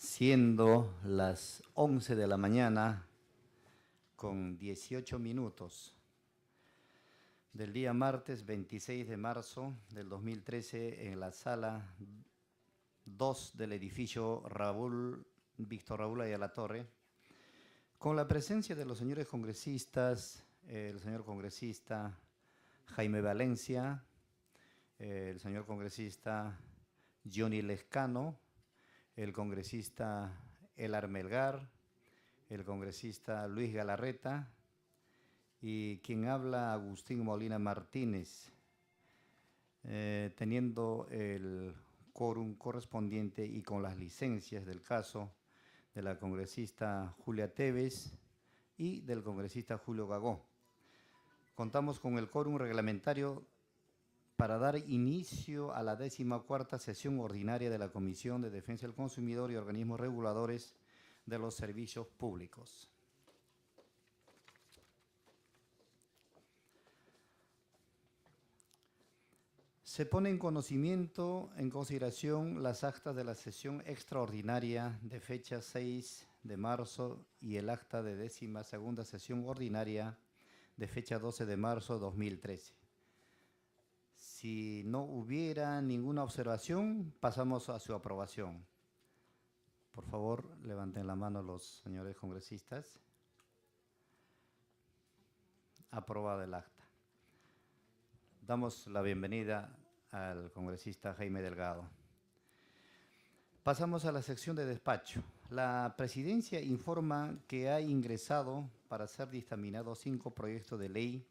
Siendo las 11 de la mañana con 18 minutos del día martes 26 de marzo del 2013 en la sala 2 del edificio Víctor Raúl Ayala Torre, con la presencia de los señores congresistas, el señor congresista Jaime Valencia, el señor congresista Johnny Lescano, el congresista Elar Melgar, el congresista Luis Galarreta y quien habla Agustín Molina Martínez, teniendo el quórum correspondiente y con las licencias del caso de la congresista Julia Tevez y del congresista Julio Gagó. Contamos con el quórum reglamentario para dar inicio a la 14ª sesión ordinaria de la Comisión de Defensa del Consumidor y Organismos Reguladores de los Servicios Públicos. Se pone en consideración las actas de la sesión extraordinaria de fecha 6 de marzo y el acta de 12ª sesión ordinaria de fecha 12 de marzo de 2013. Si no hubiera ninguna observación, pasamos a su aprobación. Por favor, levanten la mano los señores congresistas. Aprobada el acta. Damos la bienvenida al congresista Jaime Delgado. Pasamos a la sección de despacho. La presidencia informa que ha ingresado para ser dictaminados 5 proyectos de ley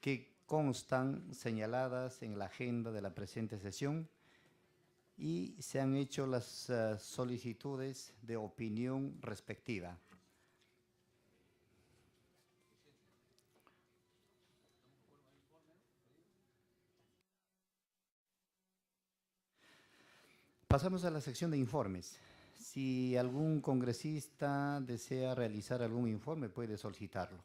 que constan señaladas en la agenda de la presente sesión y se han hecho las solicitudes de opinión respectiva. Pasamos a la sección de informes. Si algún congresista desea realizar algún informe, puede solicitarlo.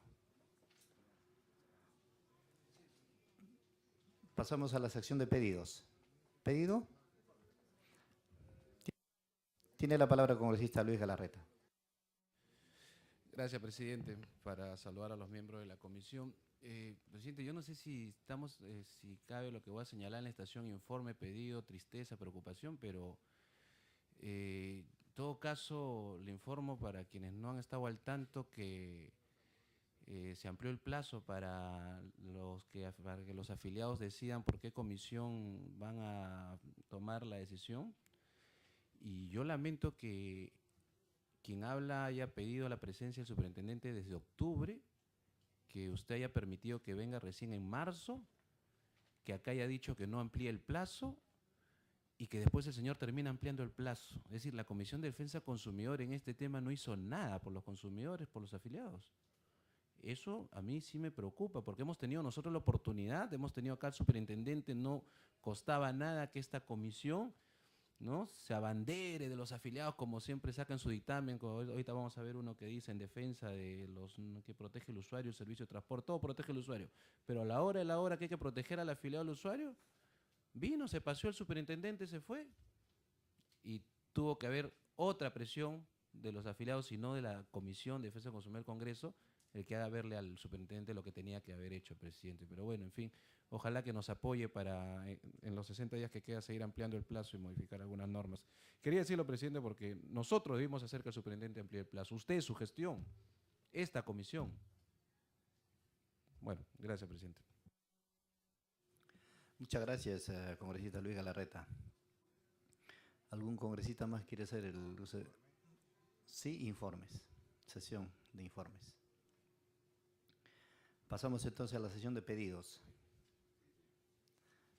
Pasamos a la sección de pedidos. ¿Pedido? Tiene la palabra el congresista Luis Galarreta. Gracias, presidente. Para saludar a los miembros de la comisión. Presidente, yo no sé si si cabe lo que voy a señalar en la estación informe, pedido, tristeza, preocupación, pero en todo caso le informo para quienes no han estado al tanto que se amplió el plazo para que los afiliados decidan por qué comisión van a tomar la decisión. Y yo lamento que quien habla haya pedido la presencia del superintendente desde octubre, que usted haya permitido que venga recién en marzo, que acá haya dicho que no amplíe el plazo y que después el señor termina ampliando el plazo. Es decir, la Comisión de Defensa del Consumidor en este tema no hizo nada por los consumidores, por los afiliados. Eso a mí sí me preocupa, porque hemos tenido nosotros la oportunidad, hemos tenido acá al superintendente, no costaba nada que esta comisión, ¿no?, se abandere de los afiliados, como siempre sacan su dictamen. Ahorita vamos a ver uno que dice en defensa de los que protege el usuario, el servicio de transporte, todo protege el usuario, pero a la hora que hay que proteger al afiliado del usuario, vino, se paseó el superintendente, se fue, y tuvo que haber otra presión de los afiliados y no de la Comisión de Defensa del Consumidor del Congreso, el que haga verle al superintendente lo que tenía que haber hecho el presidente. Pero bueno, en fin, ojalá que nos apoye para en los 60 días que queda seguir ampliando el plazo y modificar algunas normas. Quería decirlo, presidente, porque nosotros debimos hacer que el superintendente amplíe el plazo. Usted, su gestión, esta comisión. Bueno, gracias, presidente. Muchas gracias, congresista Luis Galarreta. ¿Algún congresista más quiere hacer el uso? Sí, informes. Sesión de informes. Pasamos entonces a la sesión de pedidos.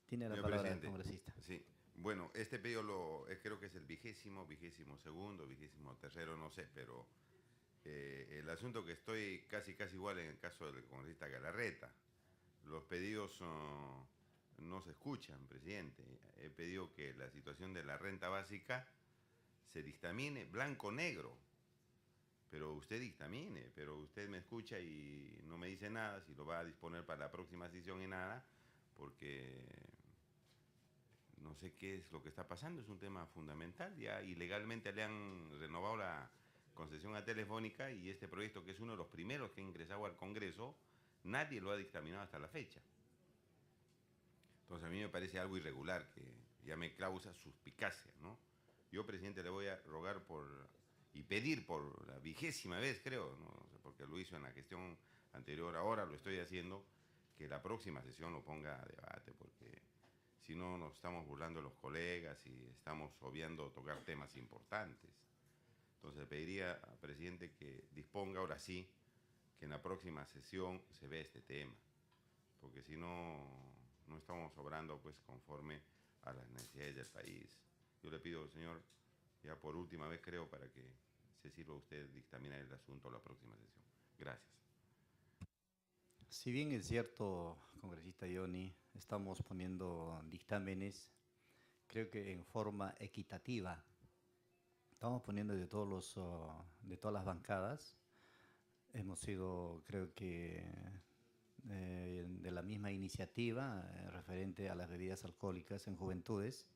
Tiene la palabra el congresista. Sí, bueno, este pedido creo que es el vigésimo segundo, 23º, no sé, pero el asunto que estoy casi igual en el caso del congresista Galarreta. Los pedidos no se escuchan, presidente. He pedido que la situación de la renta básica se dictamine blanco-negro. Pero usted dictamine, pero usted me escucha y no me dice nada, si lo va a disponer para la próxima sesión y nada, porque no sé qué es lo que está pasando, es un tema fundamental. Ya ilegalmente le han renovado la concesión a Telefónica y este proyecto, que es uno de los primeros que ha ingresado al Congreso, nadie lo ha dictaminado hasta la fecha. Entonces a mí me parece algo irregular, que ya me causa suspicacia, ¿no? Yo, presidente, le voy a rogar y pedir por la 20ª vez, creo, ¿no? O sea, porque lo hizo en la gestión anterior, ahora lo estoy haciendo, que la próxima sesión lo ponga a debate, porque si no nos estamos burlando de los colegas y estamos obviando tocar temas importantes. Entonces le pediría al presidente que disponga ahora sí que en la próxima sesión se vea este tema, porque si no, no estamos obrando pues conforme a las necesidades del país. Yo le pido, señor, ya por última vez creo, para que se sirva usted dictaminar el asunto a la próxima sesión. Gracias. Si bien es cierto, congresista Johnny, estamos poniendo dictámenes, creo que en forma equitativa. Estamos poniendo de de todas las bancadas. Hemos sido, creo que, de la misma iniciativa referente a las bebidas alcohólicas en juventudes.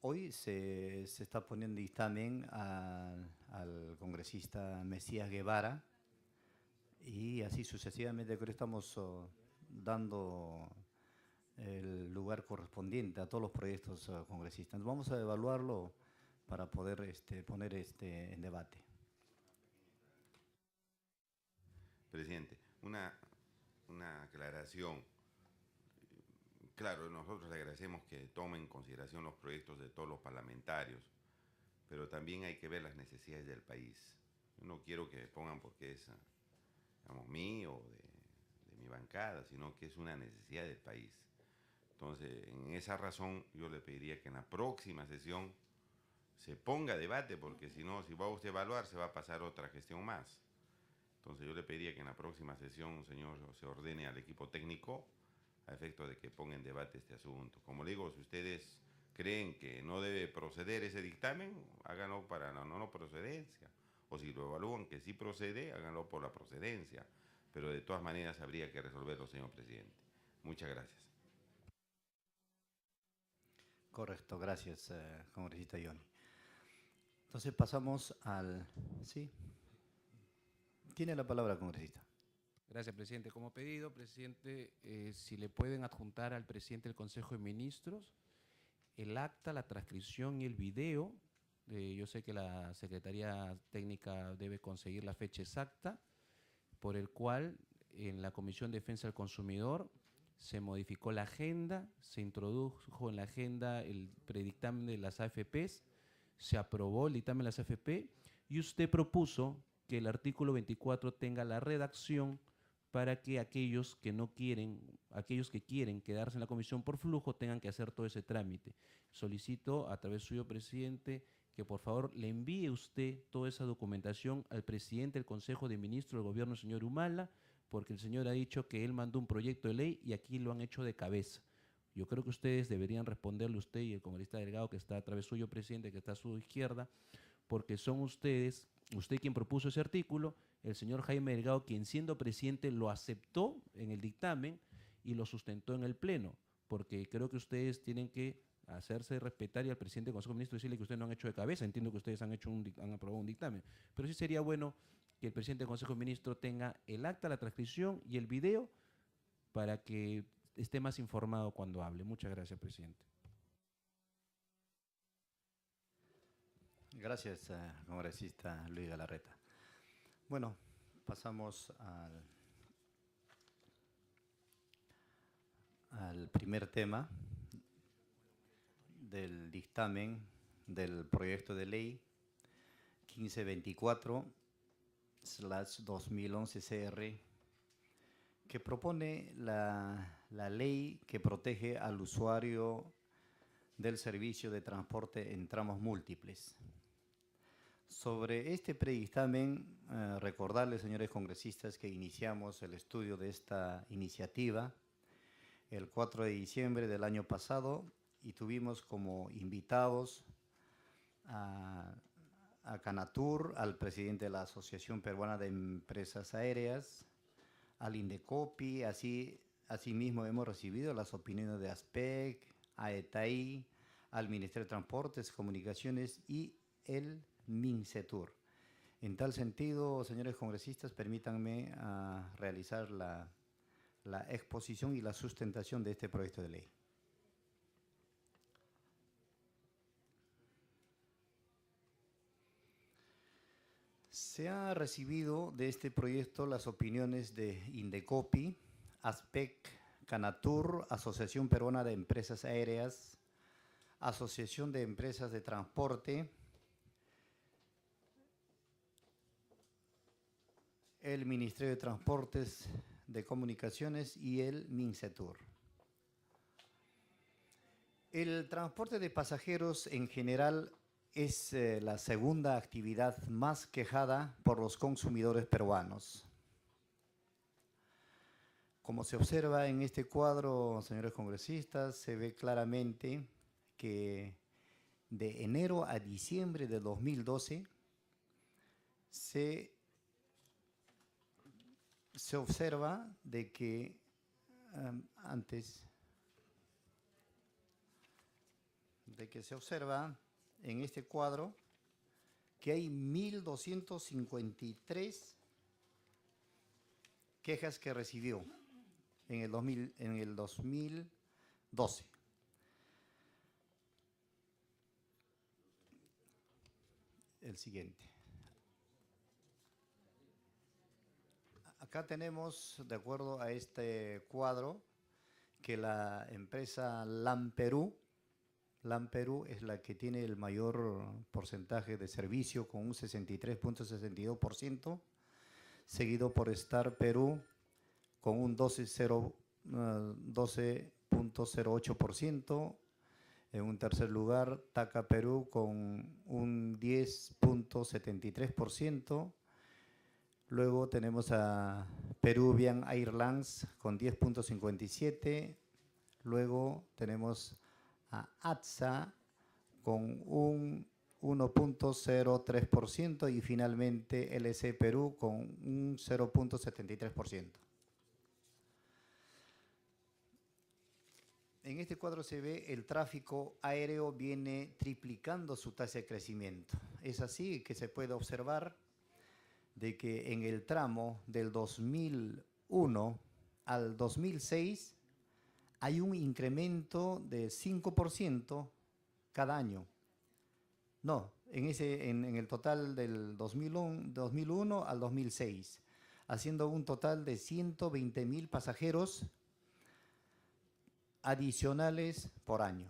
Hoy se está poniendo dictamen al congresista Mesías Guevara y así sucesivamente. Creo que estamos dando el lugar correspondiente a todos los proyectos congresistas. Vamos a evaluarlo para poder poner en debate. Presidente, una aclaración. Claro, nosotros le agradecemos que tomen en consideración los proyectos de todos los parlamentarios, pero también hay que ver las necesidades del país. Yo no quiero que pongan porque es, digamos, mío o de mi bancada, sino que es una necesidad del país. Entonces, en esa razón, yo le pediría que en la próxima sesión se ponga a debate, porque si no, si va usted a evaluar, se va a pasar otra gestión más. Entonces, yo le pediría que en la próxima sesión, señor, se ordene al equipo técnico a efecto de que ponga en debate este asunto. Como le digo, si ustedes creen que no debe proceder ese dictamen, háganlo para la no procedencia. O si lo evalúan que sí procede, háganlo por la procedencia. Pero de todas maneras habría que resolverlo, señor presidente. Muchas gracias. Correcto, gracias, congresista Johnny. Entonces pasamos al... ¿Sí? Tiene la palabra, congresista. Gracias, presidente. Como pedido, presidente, si le pueden adjuntar al presidente del Consejo de Ministros el acta, la transcripción y el video. Yo sé que la Secretaría Técnica debe conseguir la fecha exacta, por el cual en la Comisión de Defensa del Consumidor se modificó la agenda, se introdujo en la agenda el predictamen de las AFPs, se aprobó el dictamen de las AFP y usted propuso que el artículo 24 tenga la redacción para que aquellos que no quieren, aquellos que quieren quedarse en la comisión por flujo tengan que hacer todo ese trámite. Solicito a través suyo, presidente, que por favor le envíe usted toda esa documentación al presidente del Consejo de Ministros del Gobierno, señor Humala, porque el señor ha dicho que él mandó un proyecto de ley y aquí lo han hecho de cabeza. Yo creo que ustedes deberían responderle, usted y el congresista Delgado, que está a través suyo, presidente, que está a su izquierda, porque son ustedes, usted quien propuso ese artículo, el señor Jaime Delgado, quien siendo presidente lo aceptó en el dictamen y lo sustentó en el Pleno, porque creo que ustedes tienen que hacerse respetar y al presidente del Consejo de Ministros decirle que ustedes no han hecho de cabeza. Entiendo que ustedes han aprobado un dictamen, pero sí sería bueno que el presidente del Consejo de Ministros tenga el acta, la transcripción y el video para que esté más informado cuando hable. Muchas gracias, presidente. Gracias, congresista Luis Galarreta. Bueno, pasamos al primer tema del dictamen del proyecto de ley 1524/2011 CR, que propone la ley que protege al usuario del servicio de transporte en tramos múltiples. Sobre este predictamen, recordarles, señores congresistas, que iniciamos el estudio de esta iniciativa el 4 de diciembre del año pasado y tuvimos como invitados a Canatur, al presidente de la Asociación Peruana de Empresas Aéreas, al Indecopi, asimismo hemos recibido las opiniones de ASPEC, a ETAI, al Ministerio de Transportes, Comunicaciones y el MINCETUR. En tal sentido, señores congresistas, permítanme realizar la exposición y la sustentación de este proyecto de ley. Se ha recibido de este proyecto las opiniones de Indecopi, ASPEC, Canatur, Asociación Peruana de Empresas Aéreas, Asociación de Empresas de Transporte, el Ministerio de Transportes, de Comunicaciones y el MINCETUR. El transporte de pasajeros en general es la segunda actividad más quejada por los consumidores peruanos. Como se observa en este cuadro, señores congresistas, se ve claramente que de enero a diciembre de 2012 se observa de que se observa en este cuadro que hay 1.253 quejas que recibió en el 2012. El siguiente. Acá tenemos, de acuerdo a este cuadro, que la empresa LAM Perú es la que tiene el mayor porcentaje de servicio con un 63.62%, seguido por Star Perú con un 12.08%. En un tercer lugar, TACA Perú con un 10.73%. Luego tenemos a Peruvian Airlines con 10.57%. Luego tenemos a ATSA con un 1.03% y finalmente LC Perú con un 0.73%. En este cuadro se ve el tráfico aéreo viene triplicando su tasa de crecimiento. Es así que se puede observar de que en el tramo del 2001 al 2006 hay un incremento de 5% cada año. No, en el total del 2001 al 2006, haciendo un total de 120.000 pasajeros adicionales por año.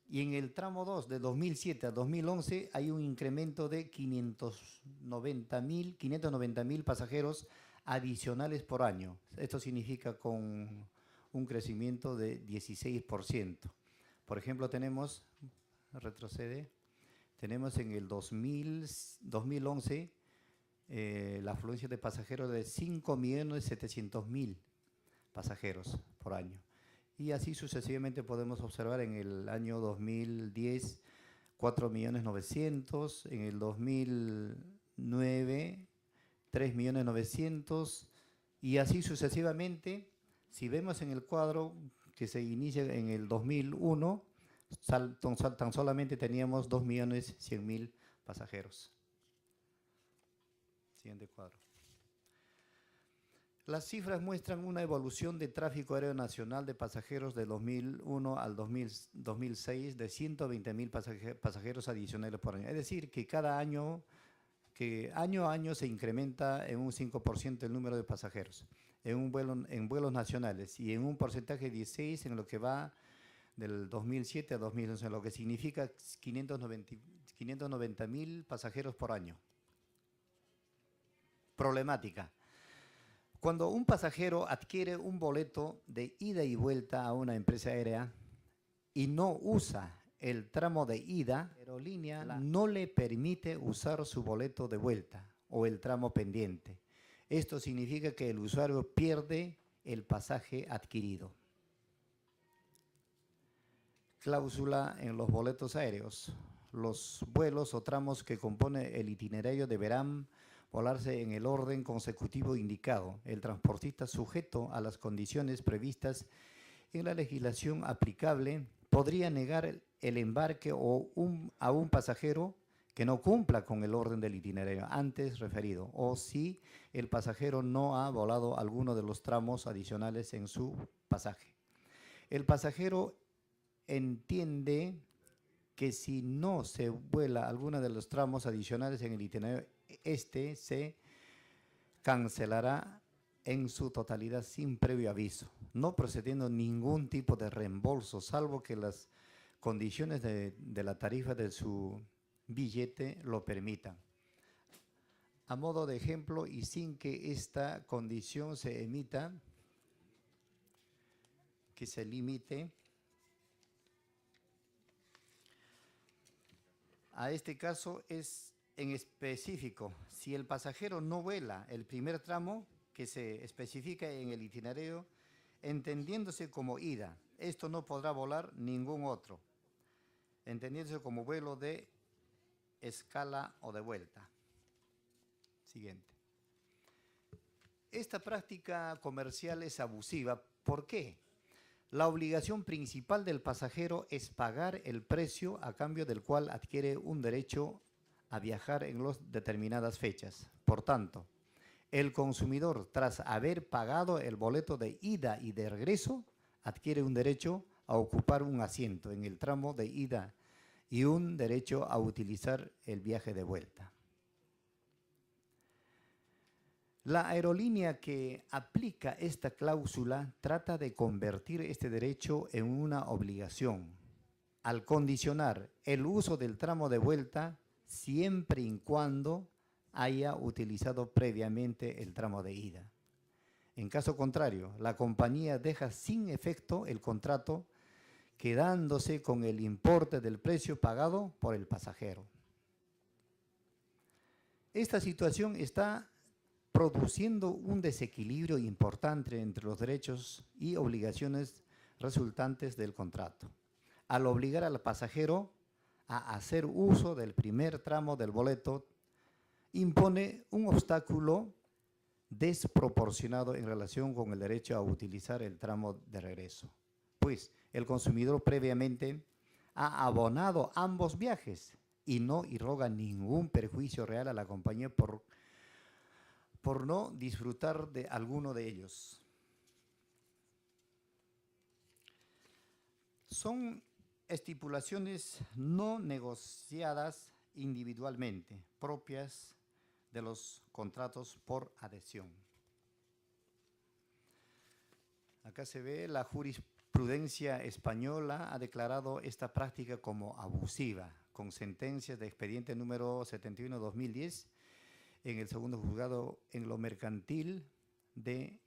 Y en el tramo 2, de 2007 a 2011, hay un incremento de 590.000 pasajeros adicionales por año. Esto significa con un crecimiento de 16%. Por ejemplo, tenemos en el 2011 la afluencia de pasajeros de 5.700.000 pasajeros por año. Y así sucesivamente podemos observar en el año 2010 4.900.000, en el 2009 3.900.000 y así sucesivamente. Si vemos en el cuadro que se inicia en el 2001, tan solamente teníamos 2.100.000 pasajeros. Siguiente cuadro. Las cifras muestran una evolución de tráfico aéreo nacional de pasajeros de 2001 al 2006 de 120.000 pasajeros adicionales por año. Es decir, que año a año se incrementa en un 5% el número de pasajeros en vuelos nacionales y en un porcentaje de 16% en lo que va del 2007 a 2011, lo que significa 590.000 pasajeros por año. Problemática. Cuando un pasajero adquiere un boleto de ida y vuelta a una empresa aérea y no usa el tramo de ida, la aerolínea no le permite usar su boleto de vuelta o el tramo pendiente. Esto significa que el usuario pierde el pasaje adquirido. Cláusula en los boletos aéreos. Los vuelos o tramos que compone el itinerario deberán volarse en el orden consecutivo indicado. El transportista sujeto a las condiciones previstas en la legislación aplicable podría negar el embarque a un pasajero que no cumpla con el orden del itinerario antes referido, o si el pasajero no ha volado alguno de los tramos adicionales en su pasaje. El pasajero entiende que si no se vuela alguno de los tramos adicionales en el itinerario, este se cancelará en su totalidad sin previo aviso, no procediendo ningún tipo de reembolso, salvo que las condiciones de la tarifa de su billete lo permitan. A modo de ejemplo, y sin que esta condición se emita, que se limite a este caso, es en específico, si el pasajero no vuela el primer tramo que se especifica en el itinerario, entendiéndose como ida, esto no podrá volar ningún otro, entendiéndose como vuelo de escala o de vuelta. Siguiente. Esta práctica comercial es abusiva. ¿Por qué? La obligación principal del pasajero es pagar el precio a cambio del cual adquiere un derecho a viajar en las determinadas fechas. Por tanto, el consumidor, tras haber pagado el boleto de ida y de regreso, adquiere un derecho a ocupar un asiento en el tramo de ida y un derecho a utilizar el viaje de vuelta. La aerolínea que aplica esta cláusula trata de convertir este derecho en una obligación, al condicionar el uso del tramo de vuelta siempre y cuando haya utilizado previamente el tramo de ida. En caso contrario, la compañía deja sin efecto el contrato, quedándose con el importe del precio pagado por el pasajero. Esta situación está produciendo un desequilibrio importante entre los derechos y obligaciones resultantes del contrato, al obligar al pasajero a hacer uso del primer tramo del boleto, impone un obstáculo desproporcionado en relación con el derecho a utilizar el tramo de regreso, pues el consumidor previamente ha abonado ambos viajes y no irroga ningún perjuicio real a la compañía por no disfrutar de alguno de ellos. Son estipulaciones no negociadas individualmente, propias de los contratos por adhesión. Acá se ve la jurisprudencia española ha declarado esta práctica como abusiva, con sentencias de expediente número 71/2010 en el segundo juzgado en lo mercantil de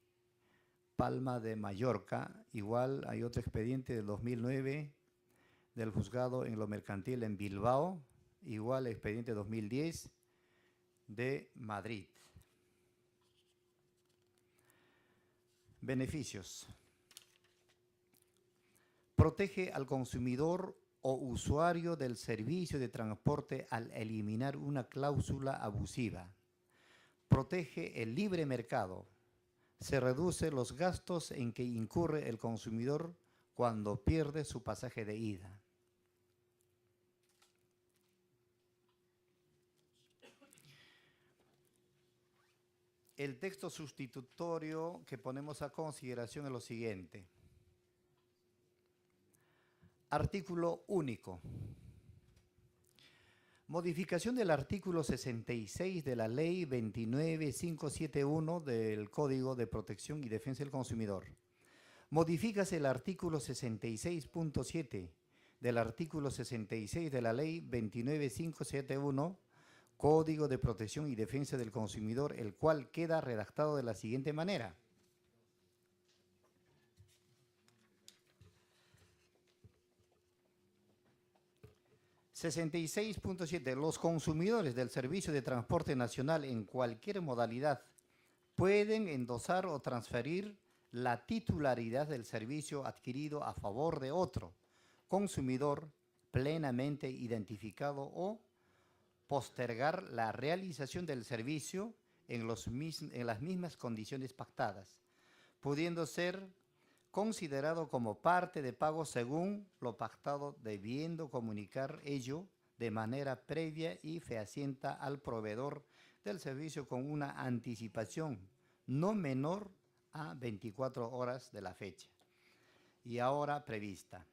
Palma de Mallorca. Igual hay otro expediente del 2009 del juzgado en lo mercantil en Bilbao, igual expediente 2010 de Madrid. Beneficios. Protege al consumidor o usuario del servicio de transporte al eliminar una cláusula abusiva. Protege el libre mercado. Se reduce los gastos en que incurre el consumidor cuando pierde su pasaje de ida. El texto sustitutorio que ponemos a consideración es lo siguiente. Artículo único. Modificación del artículo 66 de la Ley 29571 del Código de Protección y Defensa del Consumidor. Modifícase el artículo 66.7 del artículo 66 de la Ley 29571, Código de Protección y Defensa del Consumidor, el cual queda redactado de la siguiente manera. (66.7) Los consumidores del servicio de transporte nacional en cualquier modalidad pueden endosar o transferir la titularidad del servicio adquirido a favor de otro consumidor plenamente identificado o postergar la realización del servicio en las mismas condiciones pactadas, pudiendo ser considerado como parte de pago según lo pactado, debiendo comunicar ello de manera previa y fehaciente al proveedor del servicio con una anticipación no menor a 24 horas de la fecha y hora prevista.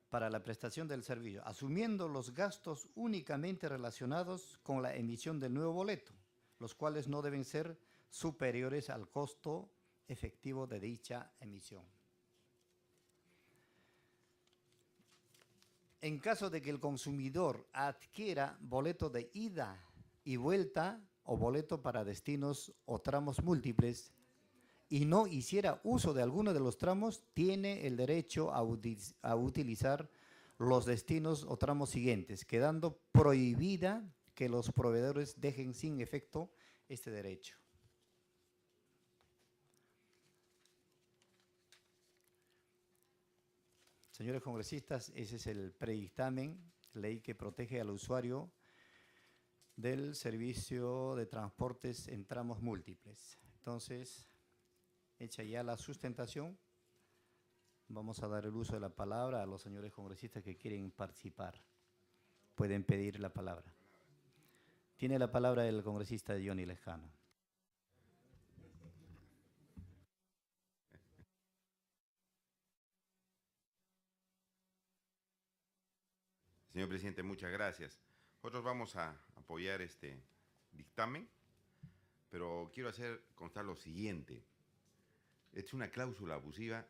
Para la prestación del servicio, asumiendo los gastos únicamente relacionados con la emisión del nuevo boleto, los cuales no deben ser superiores al costo efectivo de dicha emisión. En caso de que el consumidor adquiera boleto de ida y vuelta o boleto para destinos o tramos múltiples y no hiciera uso de alguno de los tramos, tiene el derecho a utilizar los destinos o tramos siguientes, quedando prohibida que los proveedores dejen sin efecto este derecho. Señores congresistas, ese es el predictamen, ley que protege al usuario del servicio de transportes en tramos múltiples. Entonces, hecha ya la sustentación, vamos a dar el uso de la palabra a los señores congresistas que quieren participar. Pueden pedir la palabra. Tiene la palabra el congresista Johnny Lejano. Señor presidente, muchas gracias. Nosotros vamos a apoyar este dictamen, pero quiero hacer constar lo siguiente. Es una cláusula abusiva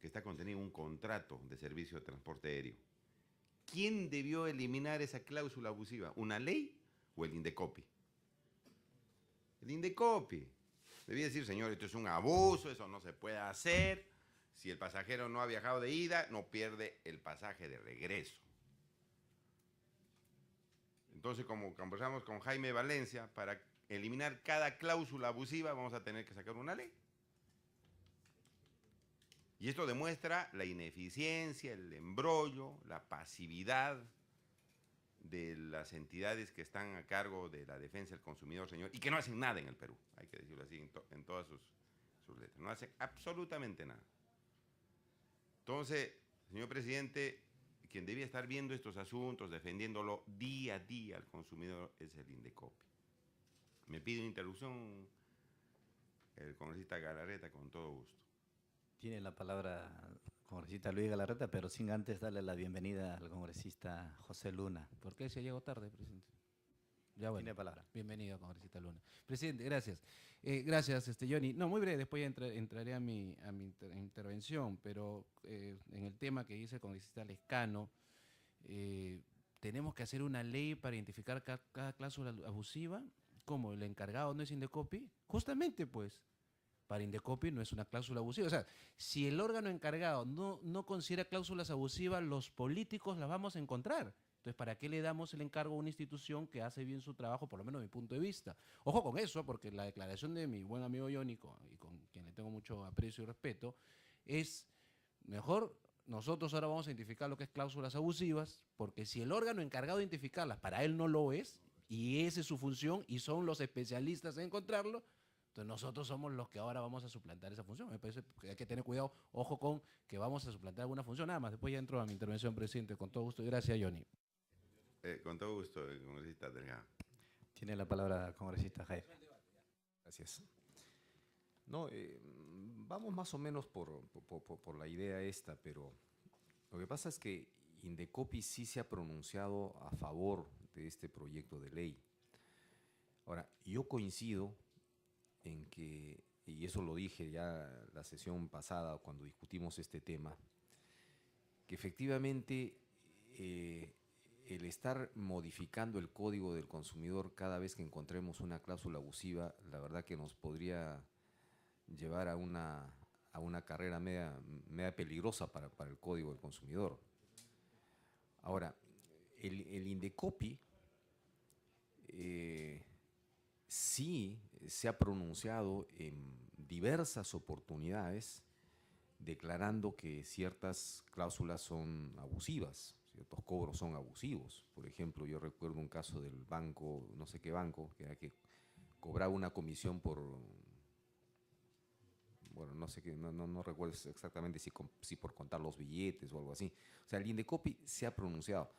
que está contenida en un contrato de servicio de transporte aéreo. ¿Quién debió eliminar esa cláusula abusiva? ¿Una ley o el Indecopi? El Indecopi. Debía decir, señor, esto es un abuso, eso no se puede hacer. Si el pasajero no ha viajado de ida, no pierde el pasaje de regreso. Entonces, como conversamos con Jaime Valencia, para eliminar cada cláusula abusiva vamos a tener que sacar una ley. Y esto demuestra la ineficiencia, el embrollo, la pasividad de las entidades que están a cargo de la defensa del consumidor, señor, y que no hacen nada en el Perú, hay que decirlo así, en todas sus letras. No hacen absolutamente nada. Entonces, señor presidente, quien debía estar viendo estos asuntos, defendiéndolo día a día al consumidor, es el Indecopi. Me pide una interrupción el congresista Galarreta con todo gusto. Tiene la palabra el congresista Luis Galarreta, pero sin antes darle la bienvenida al congresista José Luna. ¿Por qué se llegó tarde, presidente? Ya bueno. Tiene palabra. Bienvenido, congresista Luna. Presidente, gracias. Gracias, Johnny. No, muy breve, después ya entraré a mi intervención, pero en el tema que dice el congresista Lescano, tenemos que hacer una ley para identificar cada cláusula abusiva. ¿Cómo? ¿El encargado no es Indecopi? Justamente, pues, para Indecopi no es una cláusula abusiva. O sea, si el órgano encargado no considera cláusulas abusivas, los políticos las vamos a encontrar. Entonces, ¿para qué le damos el encargo a una institución que hace bien su trabajo, por lo menos de mi punto de vista? Ojo con eso, porque la declaración de mi buen amigo Yónico, y con quien le tengo mucho aprecio y respeto, es mejor nosotros ahora vamos a identificar lo que es cláusulas abusivas, porque si el órgano encargado de identificarlas para él no lo es, y esa es su función, y son los especialistas en encontrarlo, entonces nosotros somos los que ahora vamos a suplantar esa función. Me parece que hay que tener cuidado, ojo con que vamos a suplantar alguna función. Nada más, después ya entro a mi intervención, presidente, con todo gusto. Y gracias, Johnny. Con todo gusto, congresista Delgado. Tiene la palabra el congresista Jaime. Gracias. No, vamos más o menos por la idea esta, pero lo que pasa es que Indecopi sí se ha pronunciado a favor de este proyecto de ley. Ahora, yo coincido en que, y eso lo dije ya la sesión pasada cuando discutimos este tema, que efectivamente el estar modificando el código del consumidor cada vez que encontremos una cláusula abusiva, la verdad que nos podría llevar a una carrera media peligrosa para el código del consumidor. Ahora, el Indecopi sí se ha pronunciado en diversas oportunidades declarando que ciertas cláusulas son abusivas, ciertos cobros son abusivos. Por ejemplo, yo recuerdo un caso del banco, no sé qué banco, que era que cobraba una comisión por bueno, no sé, no recuerdo exactamente si por contar los billetes o algo así. O sea, el Indecopi se ha pronunciado.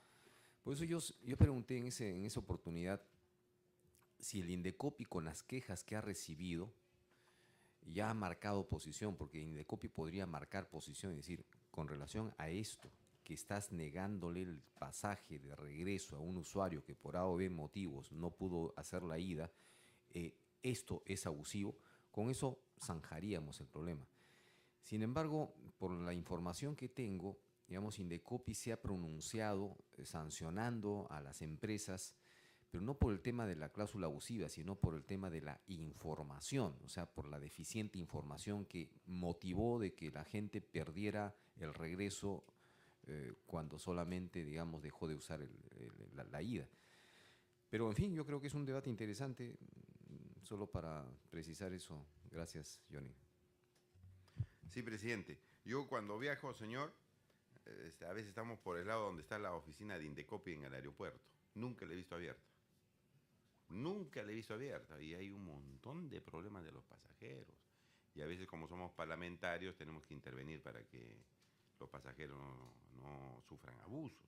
Por eso yo pregunté en esa oportunidad si el Indecopi, con las quejas que ha recibido, ya ha marcado posición, porque Indecopi podría marcar posición y decir, con relación a esto, que estás negándole el pasaje de regreso a un usuario que por A o B motivos no pudo hacer la ida, esto es abusivo, con eso zanjaríamos el problema. Sin embargo, por la información que tengo, digamos, Indecopi se ha pronunciado sancionando a las empresas, pero no por el tema de la cláusula abusiva, sino por el tema de la información, o sea, por la deficiente información que motivó de que la gente perdiera el regreso cuando solamente, digamos, dejó de usar la ida. Pero, en fin, yo creo que es un debate interesante, solo para precisar eso. Gracias, Johnny. Sí, presidente. Yo cuando viajo, señor, a veces estamos por el lado donde está la oficina de Indecopi en el aeropuerto. Nunca la he visto abierta. Nunca la he visto abierta. Y hay un montón de problemas de los pasajeros. Y a veces, como somos parlamentarios, tenemos que intervenir para que los pasajeros no sufran abusos.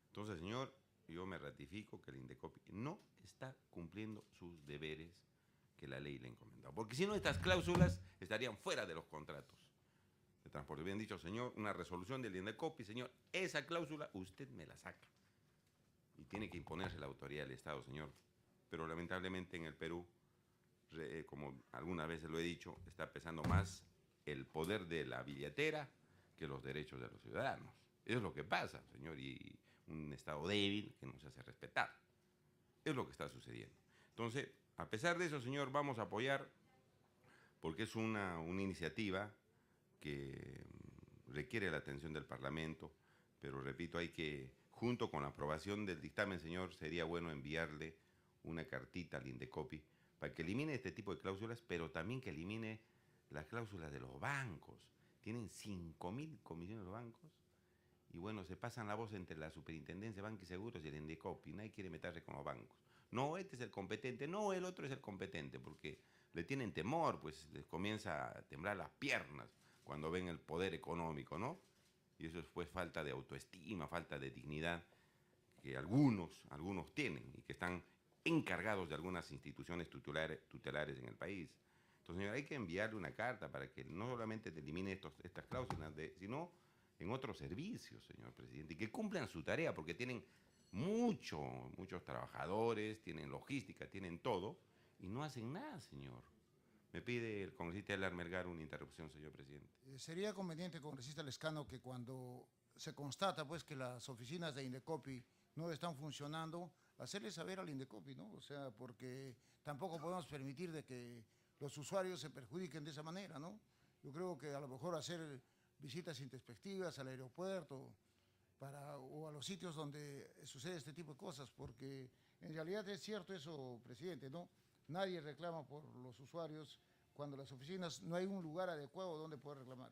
Entonces, señor, yo me ratifico que el Indecopi no está cumpliendo sus deberes que la ley le ha encomendado. Porque si no, estas cláusulas estarían fuera de los contratos de transporte. Bien dicho, señor, una resolución del Indecopi, señor, esa cláusula usted me la saca. Y tiene que imponerse la autoridad del Estado, señor. Pero lamentablemente en el Perú, como algunas veces lo he dicho, está pesando más el poder de la billetera que los derechos de los ciudadanos. Eso es lo que pasa, señor, y un Estado débil que no se hace respetar. Es lo que está sucediendo. Entonces, a pesar de eso, señor, vamos a apoyar, porque es una iniciativa que requiere la atención del Parlamento, pero repito, hay que, junto con la aprobación del dictamen, señor, sería bueno enviarle una cartita al Indecopi para que elimine este tipo de cláusulas, pero también que elimine las cláusulas de los bancos. Tienen 5.000 comisiones los bancos y bueno, se pasan la voz entre la Superintendencia de Banca y Seguros y el Indecopi. Nadie quiere meterse con los bancos. No, este es el competente, no, el otro es el competente, porque le tienen temor, pues les comienza a temblar las piernas cuando ven el poder económico, ¿no? Y eso es pues falta de autoestima, falta de dignidad que algunos tienen y que están encargados de algunas instituciones tutelares en el país. Entonces, señor, hay que enviarle una carta para que no solamente elimine estas cláusulas, sino en otros servicios, señor presidente, y que cumplan su tarea, porque tienen muchos trabajadores, tienen logística, tienen todo, y no hacen nada, señor. Me pide el congresista Elar Melgar una interrupción, señor presidente. Sería conveniente, congresista Lescano, que cuando se constata pues que las oficinas de Indecopi no están funcionando, hacerle saber al Indecopi, ¿no? O sea, porque tampoco podemos permitir de que los usuarios se perjudiquen de esa manera, ¿no? Yo creo que a lo mejor hacer visitas introspectivas al aeropuerto o a los sitios donde sucede este tipo de cosas, porque en realidad es cierto eso, presidente, ¿no? Nadie reclama por los usuarios cuando las oficinas no hay un lugar adecuado donde poder reclamar.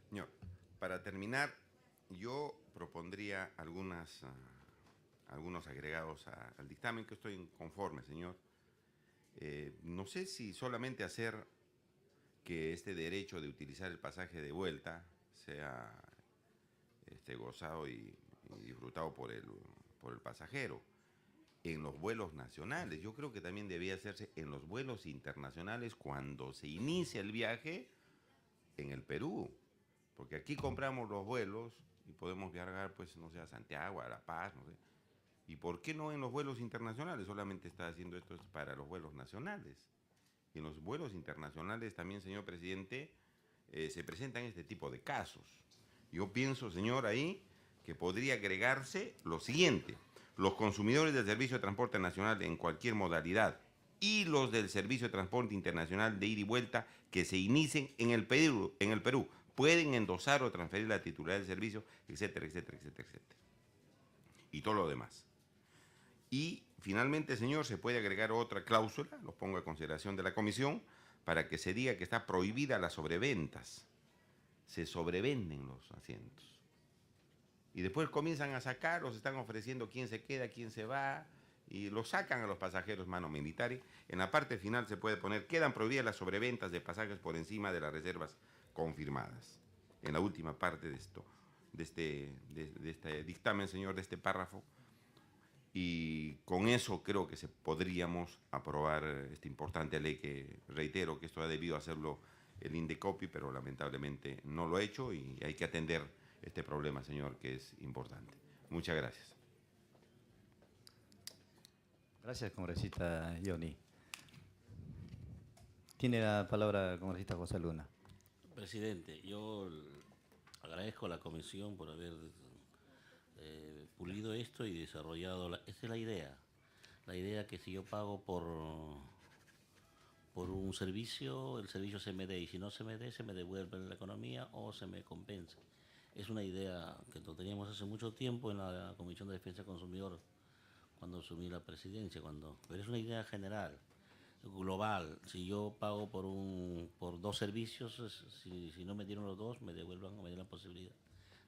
Señor, para terminar, yo propondría algunos agregados al dictamen, que estoy conforme, señor. No sé si solamente hacer que este derecho de utilizar el pasaje de vuelta sea gozado y disfrutado por el pasajero en los vuelos nacionales. Yo creo que también debía hacerse en los vuelos internacionales cuando se inicia el viaje en el Perú. Porque aquí compramos los vuelos y podemos viajar, pues, no sé, a Santiago, a La Paz, no sé. ¿Y por qué no en los vuelos internacionales? Solamente está haciendo esto para los vuelos nacionales. Y en los vuelos internacionales también, señor presidente, se presentan este tipo de casos. Yo pienso, señor, ahí que podría agregarse lo siguiente: los consumidores del servicio de transporte nacional en cualquier modalidad y los del servicio de transporte internacional de ida y vuelta que se inicien en el Perú pueden endosar o transferir la titularidad del servicio, etcétera, etcétera, etcétera, etcétera. Y todo lo demás. Y finalmente, señor, se puede agregar otra cláusula, lo pongo a consideración de la comisión, para que se diga que está prohibida las sobreventas. Se sobrevenden los asientos. Y después comienzan a sacar, los están ofreciendo quién se queda, quién se va, y lo sacan a los pasajeros mano militares. En la parte final se puede poner, quedan prohibidas las sobreventas de pasajes por encima de las reservas confirmadas. En la última parte de esto, de este dictamen, señor, de este párrafo, y con eso creo que podríamos aprobar esta importante ley que, reitero, que esto ha debido hacerlo el Indecopi, pero lamentablemente no lo ha hecho y hay que atender este problema, señor, que es importante. Muchas gracias. Gracias, congresista Johnny. Tiene la palabra el congresista José Luna. Presidente, yo agradezco a la comisión por haber pulido esto y desarrollado. Esta es la idea. La idea que si yo pago por un servicio, el servicio se me dé, y si no se me dé, se me devuelve en la economía o se me compensa. Es una idea que lo teníamos hace mucho tiempo en la Comisión de Defensa del Consumidor, cuando asumí la presidencia, pero es una idea general, global. Si yo pago por dos servicios, si no me dieron los dos, me devuelvan o me den la posibilidad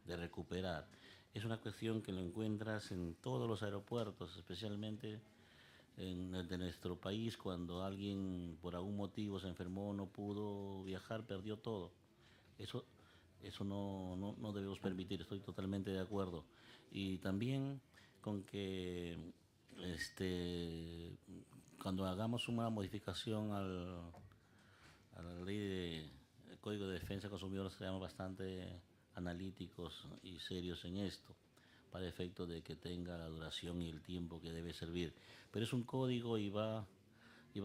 de recuperar. Es una cuestión que lo encuentras en todos los aeropuertos, especialmente en el de nuestro país. Cuando alguien por algún motivo se enfermó, no pudo viajar, perdió todo. Eso no debemos permitir, estoy totalmente de acuerdo. Y también con que cuando hagamos una modificación a la ley del Código de Defensa del Consumidor, seamos bastante analíticos y serios en esto, para efecto de que tenga la duración y el tiempo que debe servir. Pero es un código y va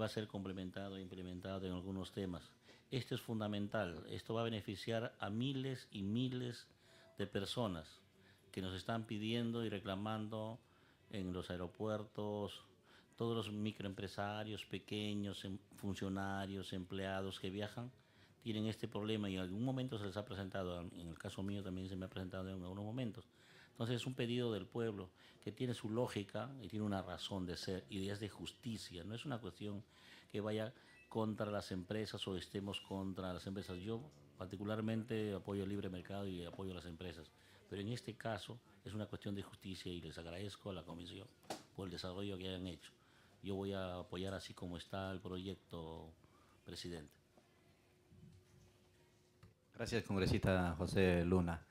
a ser complementado e implementado en algunos temas. Esto es fundamental. Esto va a beneficiar a miles y miles de personas que nos están pidiendo y reclamando en los aeropuertos, todos los microempresarios, pequeños, funcionarios, empleados que viajan, tienen este problema y en algún momento se les ha presentado, en el caso mío también se me ha presentado en algunos momentos. Entonces es un pedido del pueblo que tiene su lógica y tiene una razón de ser y es de justicia. No es una cuestión que vaya contra las empresas o estemos contra las empresas. Yo particularmente apoyo el libre mercado y apoyo a las empresas, pero en este caso es una cuestión de justicia y les agradezco a la comisión por el desarrollo que hayan hecho. Yo voy a apoyar así como está el proyecto, presidente. Gracias, congresista José Luna.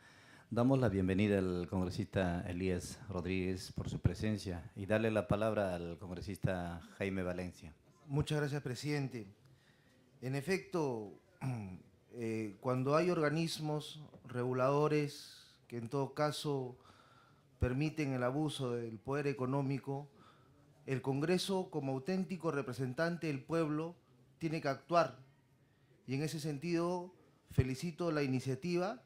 Damos la bienvenida al congresista Elías Rodríguez por su presencia y darle la palabra al congresista Jaime Valencia. Muchas gracias, presidente. En efecto, cuando hay organismos reguladores que en todo caso permiten el abuso del poder económico, el Congreso, como auténtico representante del pueblo, tiene que actuar. Y en ese sentido, felicito la iniciativa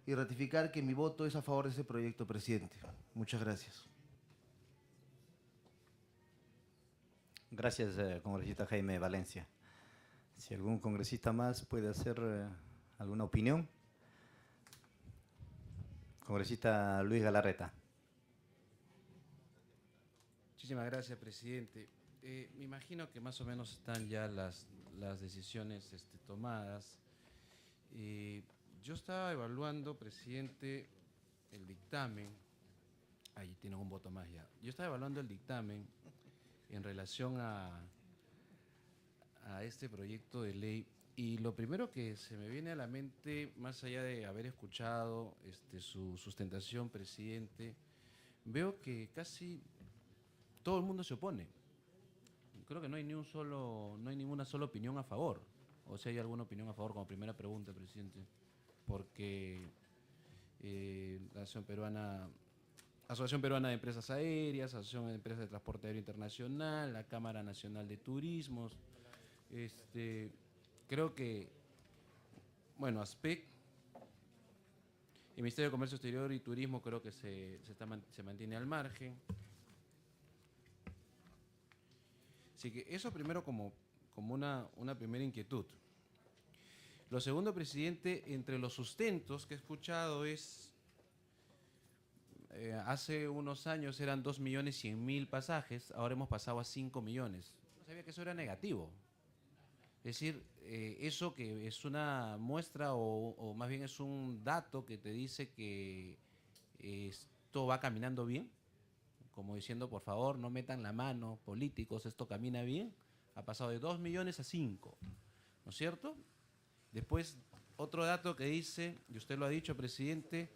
y ratificar que mi voto es a favor de ese proyecto, presidente. Muchas gracias. Gracias, congresista Jaime Valencia. Si algún congresista más puede hacer alguna opinión. Congresista Luis Galarreta. Muchísimas gracias, presidente. Me imagino que más o menos están ya las decisiones tomadas. Yo estaba evaluando, presidente, el dictamen. Ahí tienen un voto más ya. Yo estaba evaluando el dictamen en relación a este proyecto de ley, y lo primero que se me viene a la mente, más allá de haber escuchado su sustentación, presidente, veo que casi todo el mundo se opone. Creo que no hay ninguna sola opinión a favor. O si hay alguna opinión a favor, como primera pregunta, presidente, porque la Asociación Peruana de Empresas Aéreas, Asociación de Empresas de Transporte Aéreo Internacional, la Cámara Nacional de Turismos, creo que, bueno, ASPEC, el Ministerio de Comercio Exterior y Turismo creo que se mantiene al margen. Así que eso primero como una primera inquietud. Lo segundo, presidente, entre los sustentos que he escuchado es, hace unos años eran 2.100.000 pasajes, ahora hemos pasado a 5 millones. No sabía que eso era negativo. Es decir, eso que es una muestra o más bien es un dato que te dice que esto va caminando bien. como diciendo, por favor, no metan la mano, políticos, esto camina bien, ha pasado de 2 millones a 5, ¿no es cierto? Después, otro dato que dice, y usted lo ha dicho, presidente,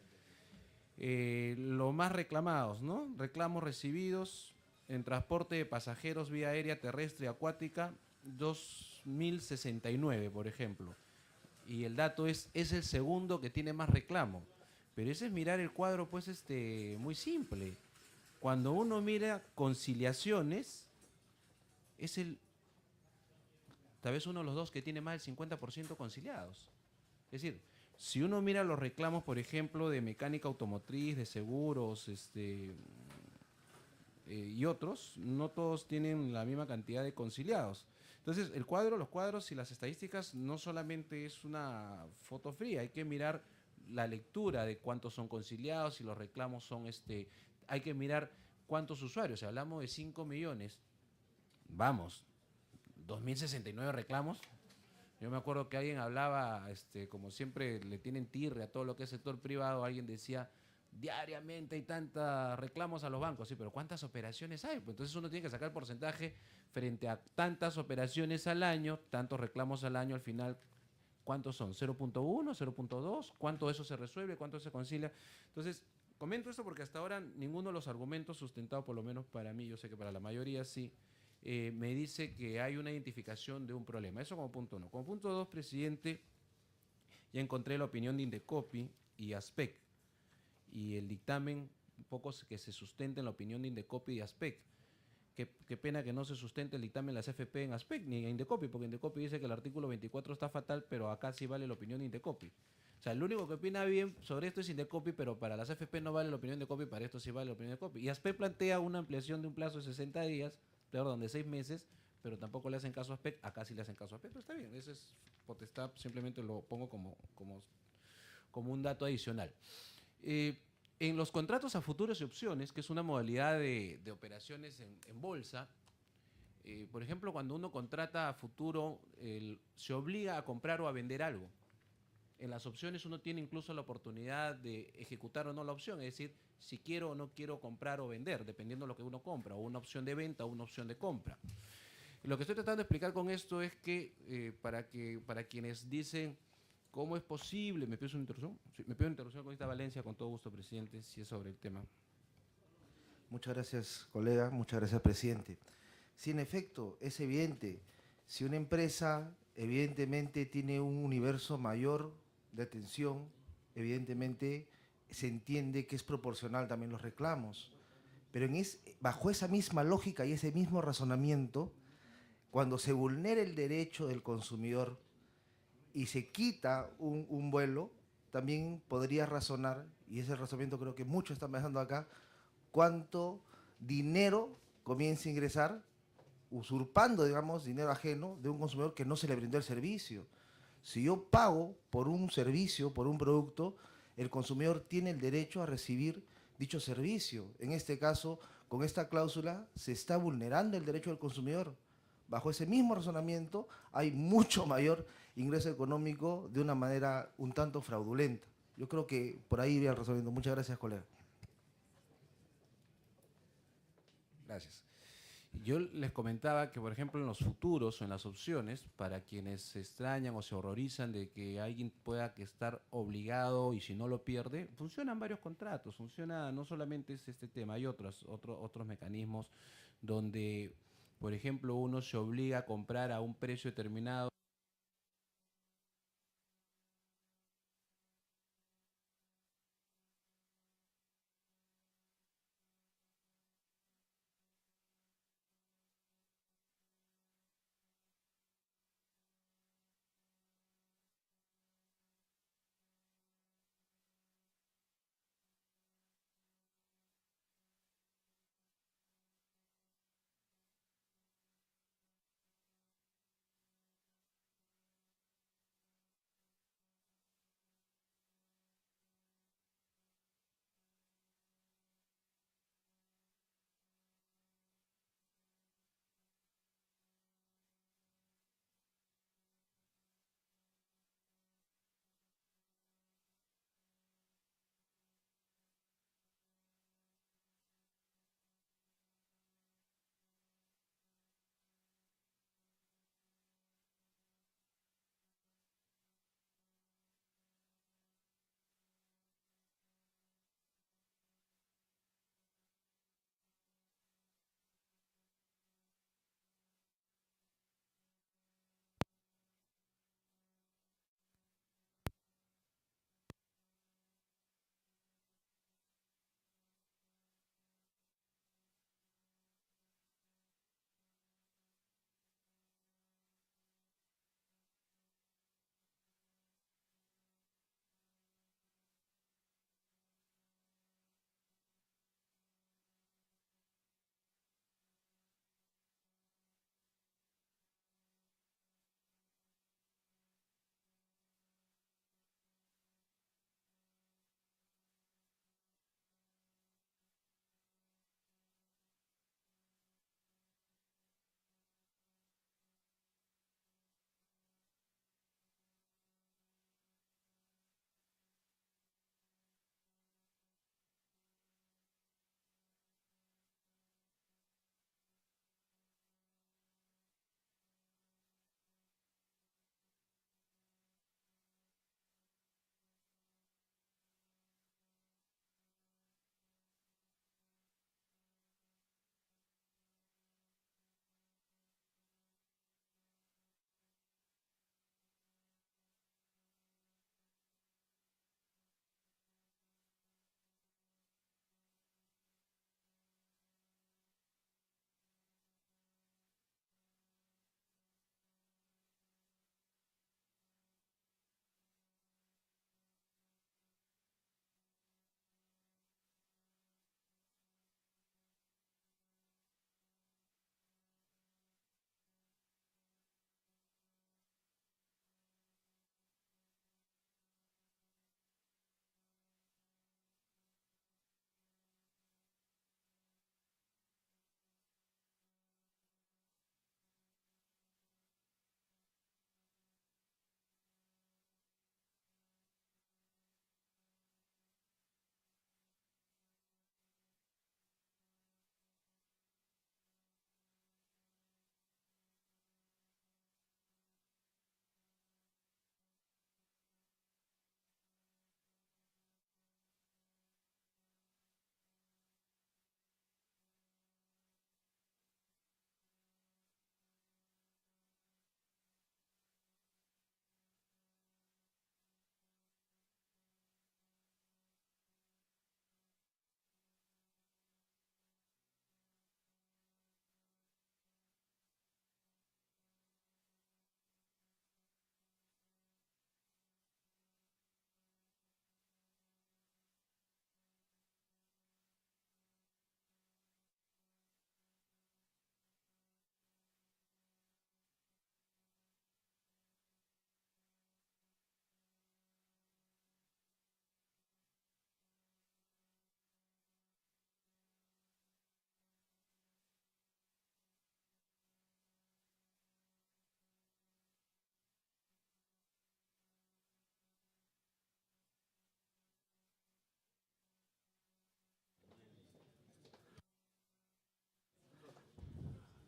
lo más reclamados, ¿no? Reclamos recibidos en transporte de pasajeros vía aérea, terrestre y acuática, 2.069, por ejemplo. Y el dato es el segundo que tiene más reclamo. Pero ese es mirar el cuadro, pues, muy simple. Cuando uno mira conciliaciones, es tal vez uno de los dos que tiene más del 50% conciliados. Es decir, si uno mira los reclamos, por ejemplo, de mecánica automotriz, de seguros, y otros, no todos tienen la misma cantidad de conciliados. Entonces, los cuadros y las estadísticas no solamente es una foto fría, hay que mirar la lectura de cuántos son conciliados y los reclamos son, hay que mirar cuántos usuarios. Si hablamos de 5 millones, vamos, 2.069 reclamos. Yo me acuerdo que alguien hablaba, como siempre le tienen tirre a todo lo que es sector privado, alguien decía, diariamente hay tantos reclamos a los bancos, sí, pero ¿cuántas operaciones hay? Pues entonces uno tiene que sacar el porcentaje frente a tantas operaciones al año, tantos reclamos al año, al final, ¿cuántos son? ¿0.1, 0.2? ¿Cuánto de eso se resuelve? ¿Cuánto se concilia? Entonces, comento esto porque hasta ahora ninguno de los argumentos sustentados, por lo menos para mí, yo sé que para la mayoría sí, me dice que hay una identificación de un problema. Eso como punto uno. Como punto dos, presidente, ya encontré la opinión de Indecopi y ASPEC, y el dictamen un poco que se sustenta en la opinión de Indecopi y ASPEC. Qué pena que no se sustente el dictamen de la CFP en ASPEC ni en Indecopi, porque Indecopi dice que el artículo 24 está fatal, pero acá sí vale la opinión de Indecopi. O sea, el único que opina bien sobre esto es Indecopi, pero para las CFP no vale la opinión de Indecopi, para esto sí vale la opinión de Indecopi. Y ASPEC plantea una ampliación de un plazo de 60 días, perdón, de 6 meses, pero tampoco le hacen caso a ASPEC, acá sí le hacen caso a ASPEC, pero está bien, ese es potestad, simplemente lo pongo como un dato adicional. En los contratos a futuros y opciones, que es una modalidad de operaciones en bolsa, por ejemplo, cuando uno contrata a futuro, se obliga a comprar o a vender algo. En las opciones uno tiene incluso la oportunidad de ejecutar o no la opción, es decir, si quiero o no quiero comprar o vender, dependiendo de lo que uno compra, o una opción de venta o una opción de compra. Y lo que estoy tratando de explicar con esto es que, para quienes dicen, ¿cómo es posible? ¿Me pido una interrupción? Sí, me pido una interrupción con esta Valencia, con todo gusto, presidente, si es sobre el tema. Muchas gracias, colega. Muchas gracias, presidente. Sí, en efecto, es evidente. Si una empresa evidentemente tiene un universo mayor de atención, evidentemente se entiende que es proporcional también los reclamos. Pero bajo esa misma lógica y ese mismo razonamiento, cuando se vulnera el derecho del consumidor y se quita un vuelo, también podría razonar, y ese razonamiento creo que muchos están manejando acá, cuánto dinero comienza a ingresar, usurpando, digamos, dinero ajeno de un consumidor que no se le brindó el servicio. Si yo pago por un servicio, por un producto, el consumidor tiene el derecho a recibir dicho servicio. En este caso, con esta cláusula, se está vulnerando el derecho del consumidor. Bajo ese mismo razonamiento, hay mucho mayor ingreso económico de una manera un tanto fraudulenta. Yo creo que por ahí iría el razonamiento. Muchas gracias, colega. Gracias. Yo les comentaba que, por ejemplo, en los futuros o en las opciones, para quienes se extrañan o se horrorizan de que alguien pueda estar obligado y si no lo pierde, funcionan varios contratos, funciona, no solamente es este tema, hay otros mecanismos donde, por ejemplo, uno se obliga a comprar a un precio determinado.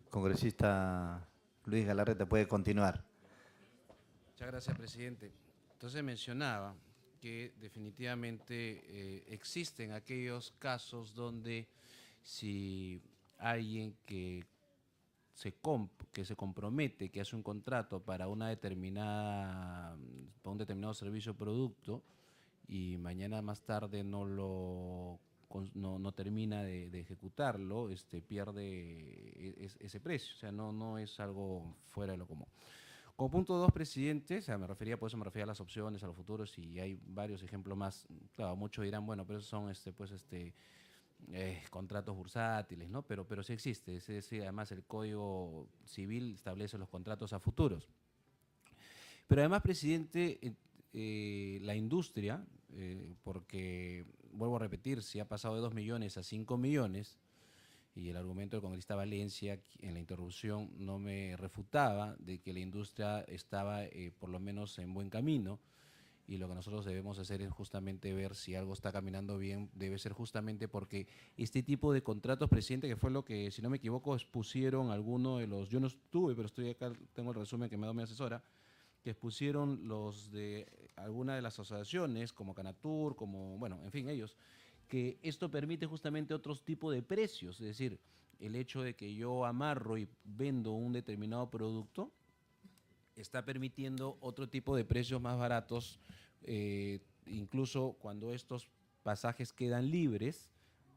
Congresista Luis Galarreta puede continuar. Muchas gracias, presidente. Entonces mencionaba que definitivamente existen aquellos casos donde si alguien que se compromete, que hace un contrato para un determinado servicio o producto y mañana más tarde no termina de ejecutarlo, pierde ese precio, o sea, no es algo fuera de lo común. Como punto 2, presidente, o sea, por eso me refería a las opciones, a los futuros, y hay varios ejemplos más. Claro, muchos dirán, bueno, pero esos son contratos bursátiles, ¿no? Pero sí existe, además el Código Civil establece los contratos a futuros. Pero además, presidente, la industria, porque, vuelvo a repetir, si ha pasado de 2 millones a 5 millones, y el argumento del congresista Valencia en la interrupción no me refutaba de que la industria estaba por lo menos en buen camino, y lo que nosotros debemos hacer es justamente ver si algo está caminando bien, debe ser justamente porque este tipo de contratos, presidente, que fue lo que, si no me equivoco, expusieron algunos de los, yo no estuve, pero estoy acá, tengo el resumen que me ha dado mi asesora, que expusieron los de alguna de las asociaciones, como Canatur, como, bueno, en fin, ellos, que esto permite justamente otros tipos de precios, es decir, el hecho de que yo amarro y vendo un determinado producto está permitiendo otro tipo de precios más baratos, incluso cuando estos pasajes quedan libres,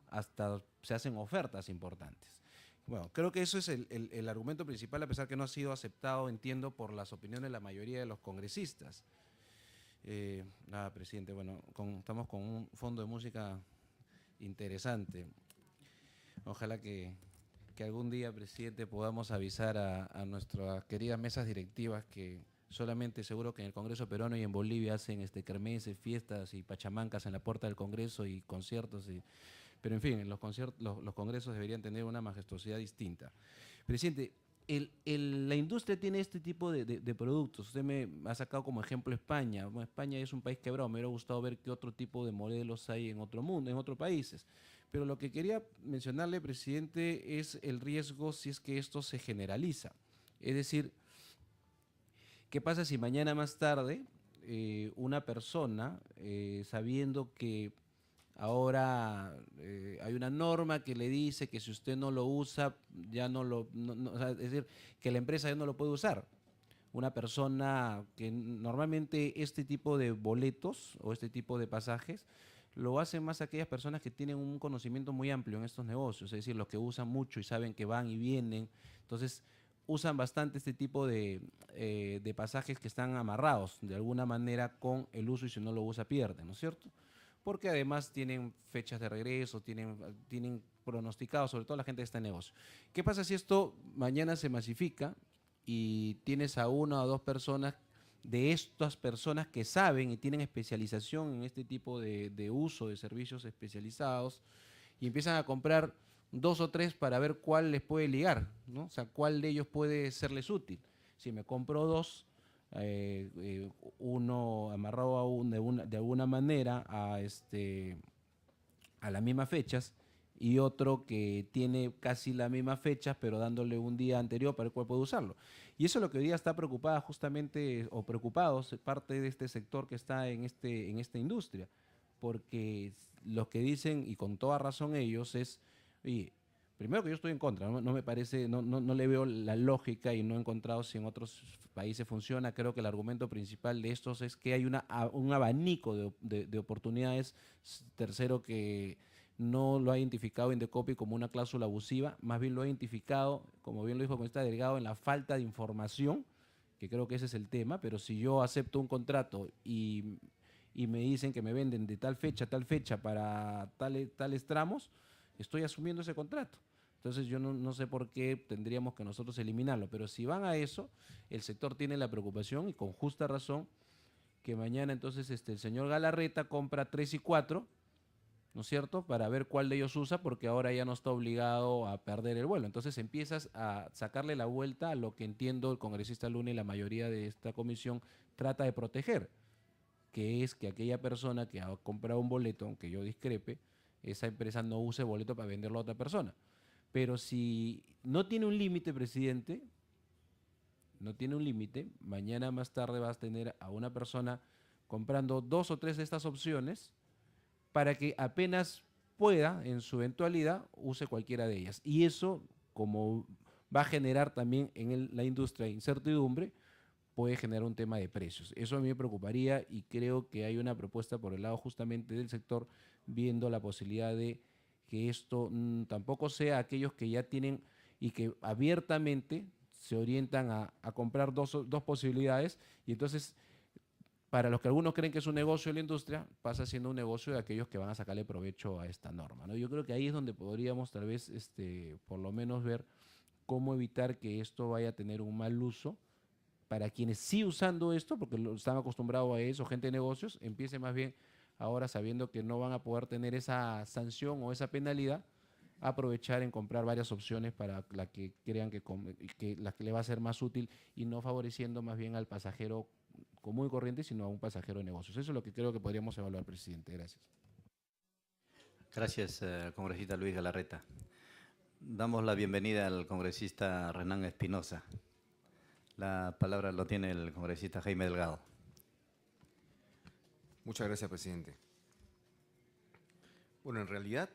hasta se hacen ofertas importantes. Bueno, creo que eso es el argumento principal, a pesar que no ha sido aceptado, entiendo, por las opiniones de la mayoría de los congresistas. Nada, presidente, bueno, estamos con un fondo de música interesante. Ojalá que algún día, presidente, podamos avisar a nuestras queridas mesas directivas que solamente seguro que en el Congreso peruano y en Bolivia hacen kermeses, fiestas y pachamancas en la puerta del Congreso y conciertos. Pero en fin, los congresos deberían tener una majestuosidad distinta. Presidente, la industria tiene este tipo de productos. Usted me ha sacado como ejemplo España. Bueno, España es un país quebrado. Me hubiera gustado ver qué otro tipo de modelos hay en otro mundo, en otros países. Pero lo que quería mencionarle, presidente, es el riesgo si es que esto se generaliza. Es decir, ¿qué pasa si mañana más tarde una persona, sabiendo que ahora hay una norma que le dice que si usted no lo usa, ya o sea, es decir, que la empresa ya no lo puede usar? Una persona que normalmente este tipo de boletos o este tipo de pasajes lo hacen más aquellas personas que tienen un conocimiento muy amplio en estos negocios, es decir, los que usan mucho y saben que van y vienen. Entonces, usan bastante este tipo de pasajes que están amarrados de alguna manera con el uso, y si no lo usa pierde, ¿no es cierto? Porque además tienen fechas de regreso, tienen pronosticados, sobre todo la gente que está en negocio. ¿Qué pasa si esto mañana se masifica y tienes a una o dos personas de estas personas que saben y tienen especialización en este tipo de uso de servicios especializados y empiezan a comprar 2 o 3 para ver cuál les puede ligar, ¿no? O sea, cuál de ellos puede serles útil? Si me compro 2, uno amarrado de alguna manera a las mismas fechas, y otro que tiene casi las mismas fechas, pero dándole un día anterior para el cual puede usarlo. Y eso es lo que hoy día está preocupada justamente, o preocupados, parte de este sector que está en esta industria, porque los que dicen, y con toda razón ellos, es, oye, primero que yo estoy en contra, no me parece, no le veo la lógica, y no he encontrado si en otros países funciona. Creo que el argumento principal de estos es que hay un abanico de oportunidades. Tercero, que no lo ha identificado Indecopi como una cláusula abusiva, más bien lo ha identificado, como bien lo dijo el congresista Delgado, en la falta de información, que creo que ese es el tema. Pero si yo acepto un contrato y me dicen que me venden de tal fecha a tal fecha para tales tramos, estoy asumiendo ese contrato. Entonces yo no sé por qué tendríamos que nosotros eliminarlo. Pero si van a eso, el sector tiene la preocupación, y con justa razón, que mañana entonces el señor Galarreta compra 3 y 4, ¿no es cierto?, para ver cuál de ellos usa, porque ahora ya no está obligado a perder el vuelo. Entonces empiezas a sacarle la vuelta a lo que entiendo el congresista Luna y la mayoría de esta comisión trata de proteger, que es que aquella persona que ha comprado un boleto, aunque yo discrepe, esa empresa no use boleto para venderlo a otra persona. Pero si no tiene un límite, presidente, no tiene un límite, mañana más tarde vas a tener a una persona comprando 2 o 3 de estas opciones para que apenas pueda, en su eventualidad, use cualquiera de ellas. Y eso, como va a generar también en la industria incertidumbre, puede generar un tema de precios. Eso a mí me preocuparía y creo que hay una propuesta por el lado justamente del sector viendo la posibilidad de que esto tampoco sea aquellos que ya tienen y que abiertamente se orientan a comprar dos posibilidades y entonces para los que algunos creen que es un negocio de la industria, pasa siendo un negocio de aquellos que van a sacarle provecho a esta norma, ¿no? Yo creo que ahí es donde podríamos tal vez por lo menos ver cómo evitar que esto vaya a tener un mal uso para quienes sí usando esto, porque están acostumbrados a eso, gente de negocios, empiece más bien ahora sabiendo que no van a poder tener esa sanción o esa penalidad, aprovechar en comprar varias opciones para la que crean que la que le va a ser más útil y no favoreciendo más bien al pasajero común y corriente, sino a un pasajero de negocios. Eso es lo que creo que podríamos evaluar, presidente. Gracias. Gracias, congresista Luis Galarreta. Damos la bienvenida al congresista Renan Espinosa. La palabra lo tiene el congresista Jaime Delgado. Muchas gracias, presidente. Bueno, en realidad,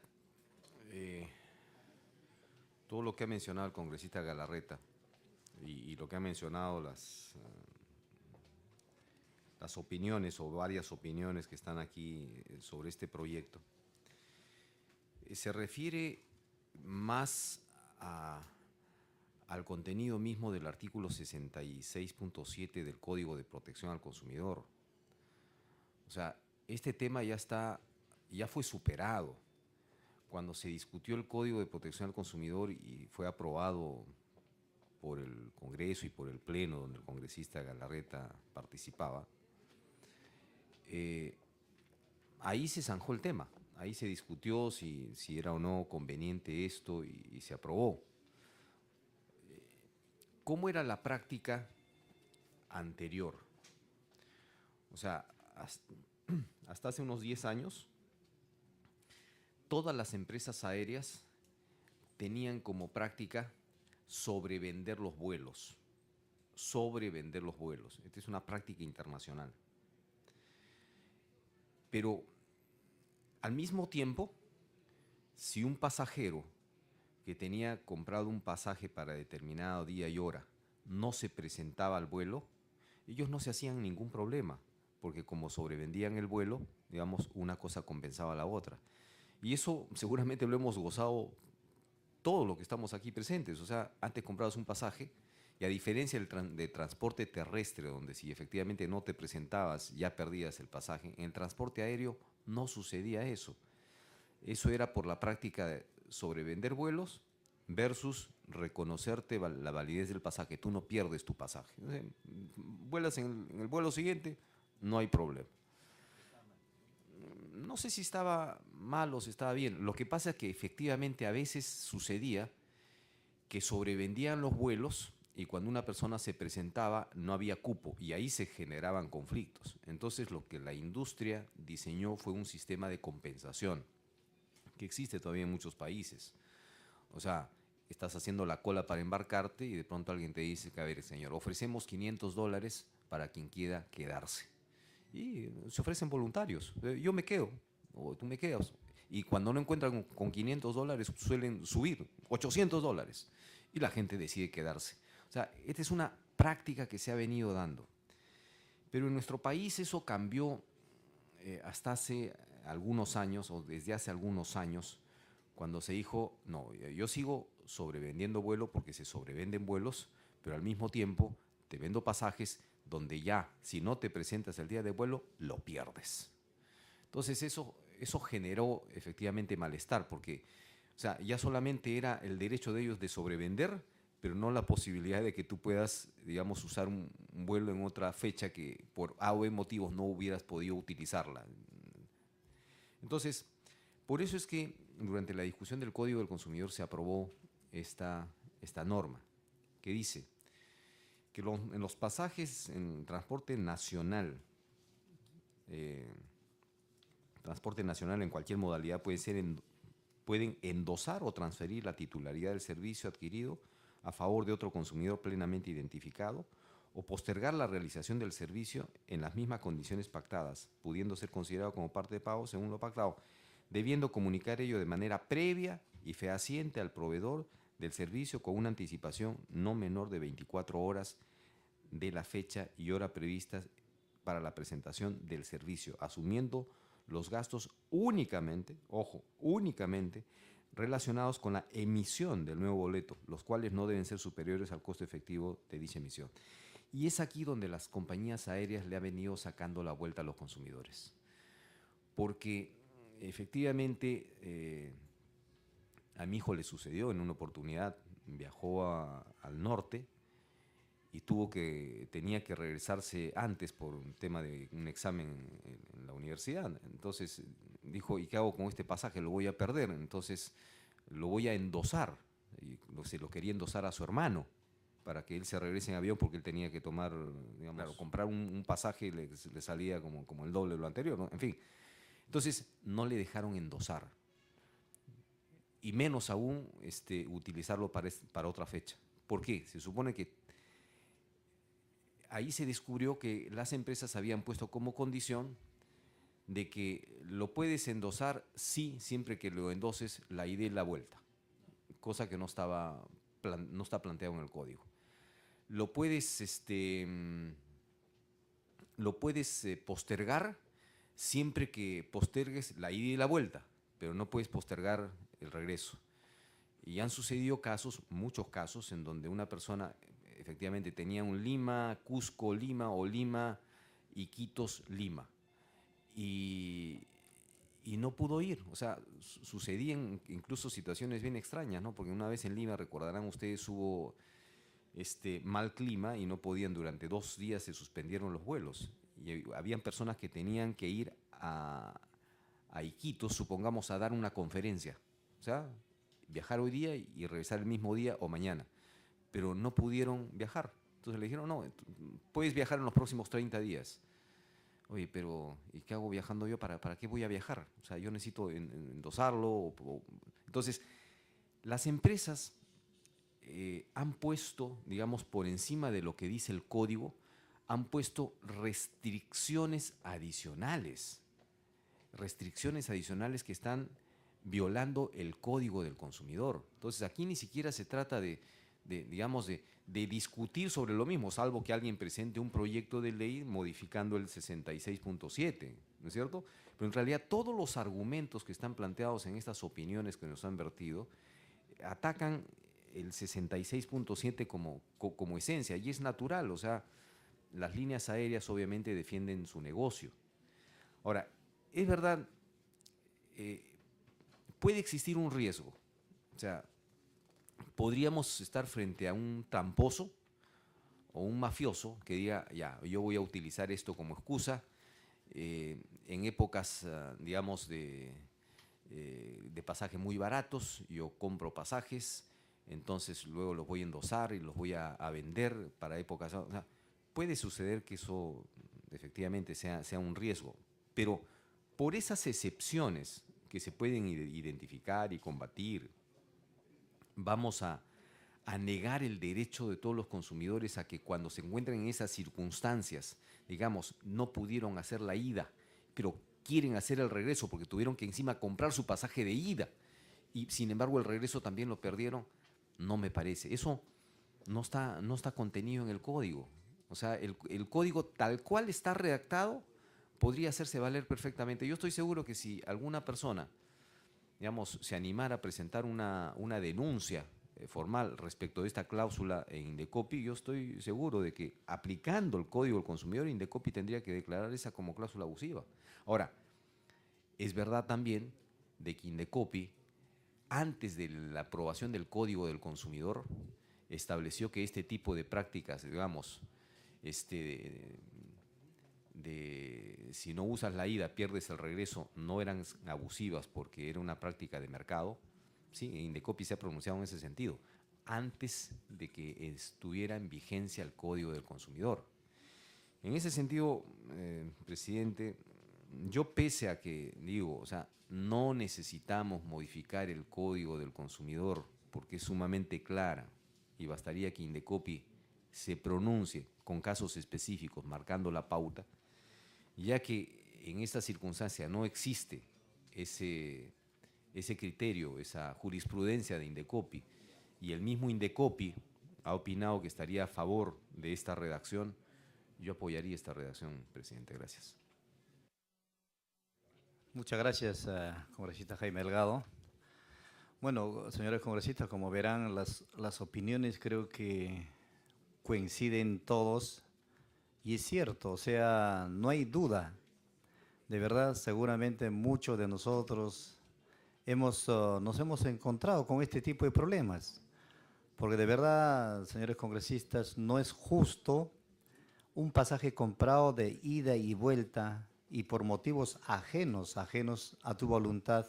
todo lo que ha mencionado el congresista Galarreta y lo que ha mencionado las opiniones o varias opiniones que están aquí sobre este proyecto, se refiere más al contenido mismo del artículo 66.7 del Código de Protección al Consumidor. O sea, este tema ya fue superado. Cuando se discutió el Código de Protección al Consumidor y fue aprobado por el Congreso y por el Pleno, donde el congresista Galarreta participaba, ahí se zanjó el tema. Ahí se discutió si era o no conveniente esto y se aprobó. ¿Cómo era la práctica anterior? O sea, hasta hace unos 10 años, todas las empresas aéreas tenían como práctica sobrevender los vuelos. Sobrevender los vuelos. Esta es una práctica internacional. Pero al mismo tiempo, si un pasajero que tenía comprado un pasaje para determinado día y hora no se presentaba al vuelo, ellos no se hacían ningún problema, porque como sobrevendían el vuelo, digamos, una cosa compensaba a la otra. Y eso seguramente lo hemos gozado todos los que estamos aquí presentes. O sea, antes comprabas un pasaje y a diferencia de transporte terrestre, donde si efectivamente no te presentabas ya perdías el pasaje, en el transporte aéreo no sucedía eso. Eso era por la práctica de sobrevender vuelos versus reconocerte la validez del pasaje. Tú no pierdes tu pasaje. Vuelas en el vuelo siguiente, no hay problema. No sé si estaba mal o si estaba bien. Lo que pasa es que efectivamente a veces sucedía que sobrevendían los vuelos y cuando una persona se presentaba no había cupo y ahí se generaban conflictos. Entonces lo que la industria diseñó fue un sistema de compensación que existe todavía en muchos países. O sea, estás haciendo la cola para embarcarte y de pronto alguien te dice que, a ver, señor, ofrecemos $500 para quien quiera quedarse. Y se ofrecen voluntarios. Yo me quedo, o tú me quedas. Y cuando no encuentran con $500 suelen subir $800 y la gente decide quedarse. O sea, esta es una práctica que se ha venido dando. Pero en nuestro país eso cambió hasta hace algunos años, o desde hace algunos años, cuando se dijo, no, yo sigo sobrevendiendo vuelo porque se sobrevenden vuelos, pero al mismo tiempo te vendo pasajes donde ya, si no te presentas el día de vuelo, lo pierdes. Entonces eso generó efectivamente malestar, porque o sea, ya solamente era el derecho de ellos de sobrevender, pero no la posibilidad de que tú puedas, digamos, usar un vuelo en otra fecha que por A o B motivos no hubieras podido utilizarla. Entonces, por eso es que durante la discusión del Código del Consumidor se aprobó esta norma, que dice que en los pasajes en transporte nacional en cualquier modalidad, puede ser en pueden endosar o transferir la titularidad del servicio adquirido a favor de otro consumidor plenamente identificado, o postergar la realización del servicio en las mismas condiciones pactadas, pudiendo ser considerado como parte de pago según lo pactado, debiendo comunicar ello de manera previa y fehaciente al proveedor del servicio con una anticipación no menor de 24 horas de la fecha y hora previstas para la presentación del servicio, asumiendo los gastos únicamente, ojo, únicamente, relacionados con la emisión del nuevo boleto, los cuales no deben ser superiores al costo efectivo de dicha emisión. Y es aquí donde las compañías aéreas le han venido sacando la vuelta a los consumidores. Porque efectivamente a mi hijo le sucedió en una oportunidad, viajó al norte y tenía que regresarse antes por un tema de un examen en la universidad. Entonces dijo, ¿y qué hago con este pasaje? Lo voy a perder, entonces lo voy a endosar. Y se lo quería endosar a su hermano para que él se regrese en avión, porque él tenía que tomar, digamos, claro, comprar un pasaje le salía como el doble de lo anterior, ¿no? En fin, entonces no le dejaron endosar, y menos aún utilizarlo para otra fecha. ¿Por qué? Se supone que ahí se descubrió que las empresas habían puesto como condición de que lo puedes endosar, sí, siempre que lo endoses la ida y la vuelta, cosa que no está planteado en el código. Lo puedes postergar siempre que postergues la ida y la vuelta, pero no puedes postergar el regreso. Y han sucedido casos, muchos casos, en donde una persona efectivamente tenía un Lima, Cusco, Lima, o Lima, Iquitos, Lima. Y no pudo ir. O sea, sucedían incluso situaciones bien extrañas, ¿no? Porque una vez en Lima, recordarán ustedes, hubo mal clima y no podían, durante 2 días se suspendieron los vuelos. Y habían personas que tenían que ir a Iquitos, supongamos, a dar una conferencia. O sea, viajar hoy día y regresar el mismo día o mañana. Pero no pudieron viajar. Entonces le dijeron, no, puedes viajar en los próximos 30 días. Oye, pero ¿y qué hago viajando yo? ¿Para qué voy a viajar? O sea, yo necesito endosarlo. Entonces, las empresas han puesto, digamos, por encima de lo que dice el código, han puesto restricciones adicionales. Restricciones adicionales que están violando el código del consumidor. Entonces, aquí ni siquiera se trata de discutir sobre lo mismo, salvo que alguien presente un proyecto de ley modificando el 66.7, ¿no es cierto? Pero en realidad todos los argumentos que están planteados en estas opiniones que nos han vertido atacan el 66.7 como esencia, y es natural. O sea, las líneas aéreas obviamente defienden su negocio. Ahora, es verdad, puede existir un riesgo. O sea, podríamos estar frente a un tramposo o un mafioso que diga, ya, yo voy a utilizar esto como excusa en épocas, digamos, de pasajes muy baratos. Yo compro pasajes, entonces luego los voy a endosar y los voy a vender para épocas. O sea, puede suceder que eso efectivamente sea un riesgo, pero por esas excepciones que se pueden identificar y combatir, vamos a negar el derecho de todos los consumidores a que, cuando se encuentren en esas circunstancias, digamos, no pudieron hacer la ida, pero quieren hacer el regreso porque tuvieron que encima comprar su pasaje de ida y sin embargo el regreso también lo perdieron. No me parece. Eso no está contenido en el código. O sea, el código tal cual está redactado podría hacerse valer perfectamente. Yo estoy seguro que si alguna persona, digamos, se animara a presentar una denuncia formal respecto de esta cláusula en Indecopi, yo estoy seguro de que, aplicando el Código del Consumidor, Indecopi tendría que declarar esa como cláusula abusiva. Ahora, es verdad también de que Indecopi, antes de la aprobación del Código del Consumidor, estableció que este tipo de prácticas, digamos, si no usas la ida, pierdes el regreso, no eran abusivas porque era una práctica de mercado. Sí, Indecopi se ha pronunciado en ese sentido, antes de que estuviera en vigencia el Código del Consumidor. En ese sentido, presidente, yo pese a que, digo, o sea, no necesitamos modificar el Código del Consumidor porque es sumamente clara y bastaría que Indecopi se pronuncie con casos específicos marcando la pauta, ya que en esta circunstancia no existe ese criterio, esa jurisprudencia de Indecopi, y el mismo Indecopi ha opinado que estaría a favor de esta redacción, yo apoyaría esta redacción, presidente. Gracias. Muchas gracias, congresista Jaime Delgado. Bueno, señores congresistas, como verán, las opiniones creo que coinciden todos, y es cierto, o sea, no hay duda. De verdad, seguramente muchos de nosotros nos hemos encontrado con este tipo de problemas, porque de verdad, señores congresistas, no es justo un pasaje comprado de ida y vuelta y por motivos ajenos a tu voluntad,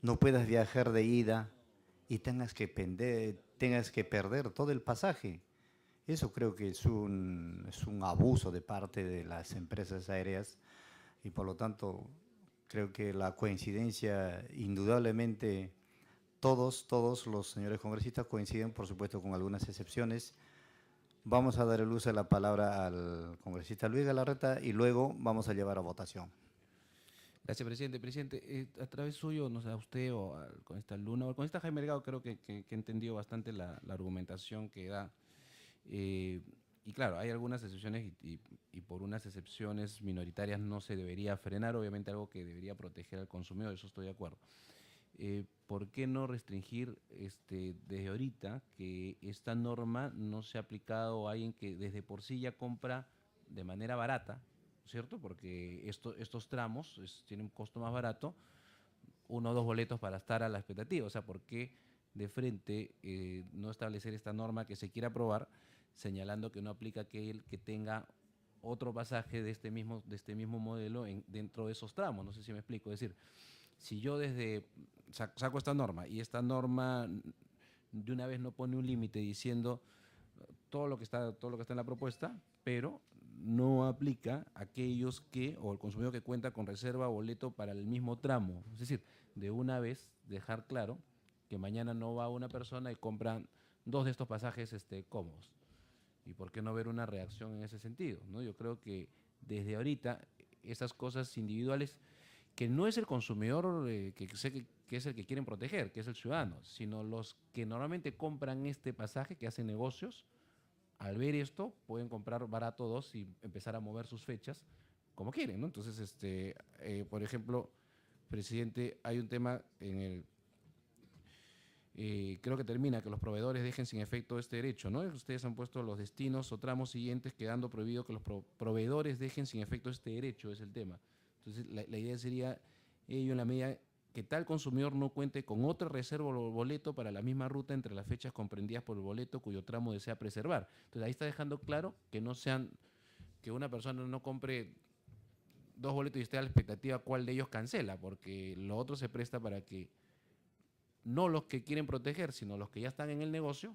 no puedas viajar de ida y tengas que perder todo el pasaje. Eso creo que es un abuso de parte de las empresas aéreas, y por lo tanto creo que la coincidencia, indudablemente, todos los señores congresistas coinciden, por supuesto con algunas excepciones. Vamos a dar el uso de la palabra al congresista Luis Galarreta y luego vamos a llevar a votación. Gracias, presidente. Presidente, a través suyo, no sé, a usted o al congresista Luna o al congresista Jaime Delgado, creo que entendió bastante la argumentación que da. Y claro, hay algunas excepciones y por unas excepciones minoritarias no se debería frenar, obviamente algo que debería proteger al consumidor, eso estoy de acuerdo. ¿Por qué no restringir desde ahorita que esta norma no sea aplicado a alguien que desde por sí ya compra de manera barata, ¿cierto? Porque estos tramos tienen un costo más barato, 1 o 2 boletos para estar a la expectativa. O sea, ¿por qué de frente no establecer esta norma que se quiera aprobar, señalando que no aplica aquel que tenga otro pasaje de este mismo modelo dentro de esos tramos? No sé si me explico. Es decir, si yo saco esta norma y esta norma de una vez no pone un límite diciendo todo lo que está en la propuesta, pero no aplica a aquellos o el consumidor que cuenta con reserva o boleto para el mismo tramo. Es decir, de una vez dejar claro que mañana no va una persona y compra 2 de estos pasajes cómodos. ¿Y por qué no ver una reacción en ese sentido, ¿no? Yo creo que desde ahorita esas cosas individuales, que no es el consumidor que es el que quieren proteger, que es el ciudadano, sino los que normalmente compran este pasaje, que hacen negocios, al ver esto pueden comprar barato 2 y empezar a mover sus fechas como quieren, ¿no? Entonces, por ejemplo, presidente, hay un tema en el creo que termina que los proveedores dejen sin efecto este derecho, ¿no? Ustedes han puesto los destinos o tramos siguientes, quedando prohibido que los proveedores dejen sin efecto este derecho, es el tema. Entonces, la idea sería ello en la medida que tal consumidor no cuente con otra reserva o boleto para la misma ruta entre las fechas comprendidas por el boleto cuyo tramo desea preservar. Entonces, ahí está dejando claro que una persona no compre 2 boletos y esté a la expectativa cuál de ellos cancela, porque lo otro se presta para que no los que quieren proteger, sino los que ya están en el negocio,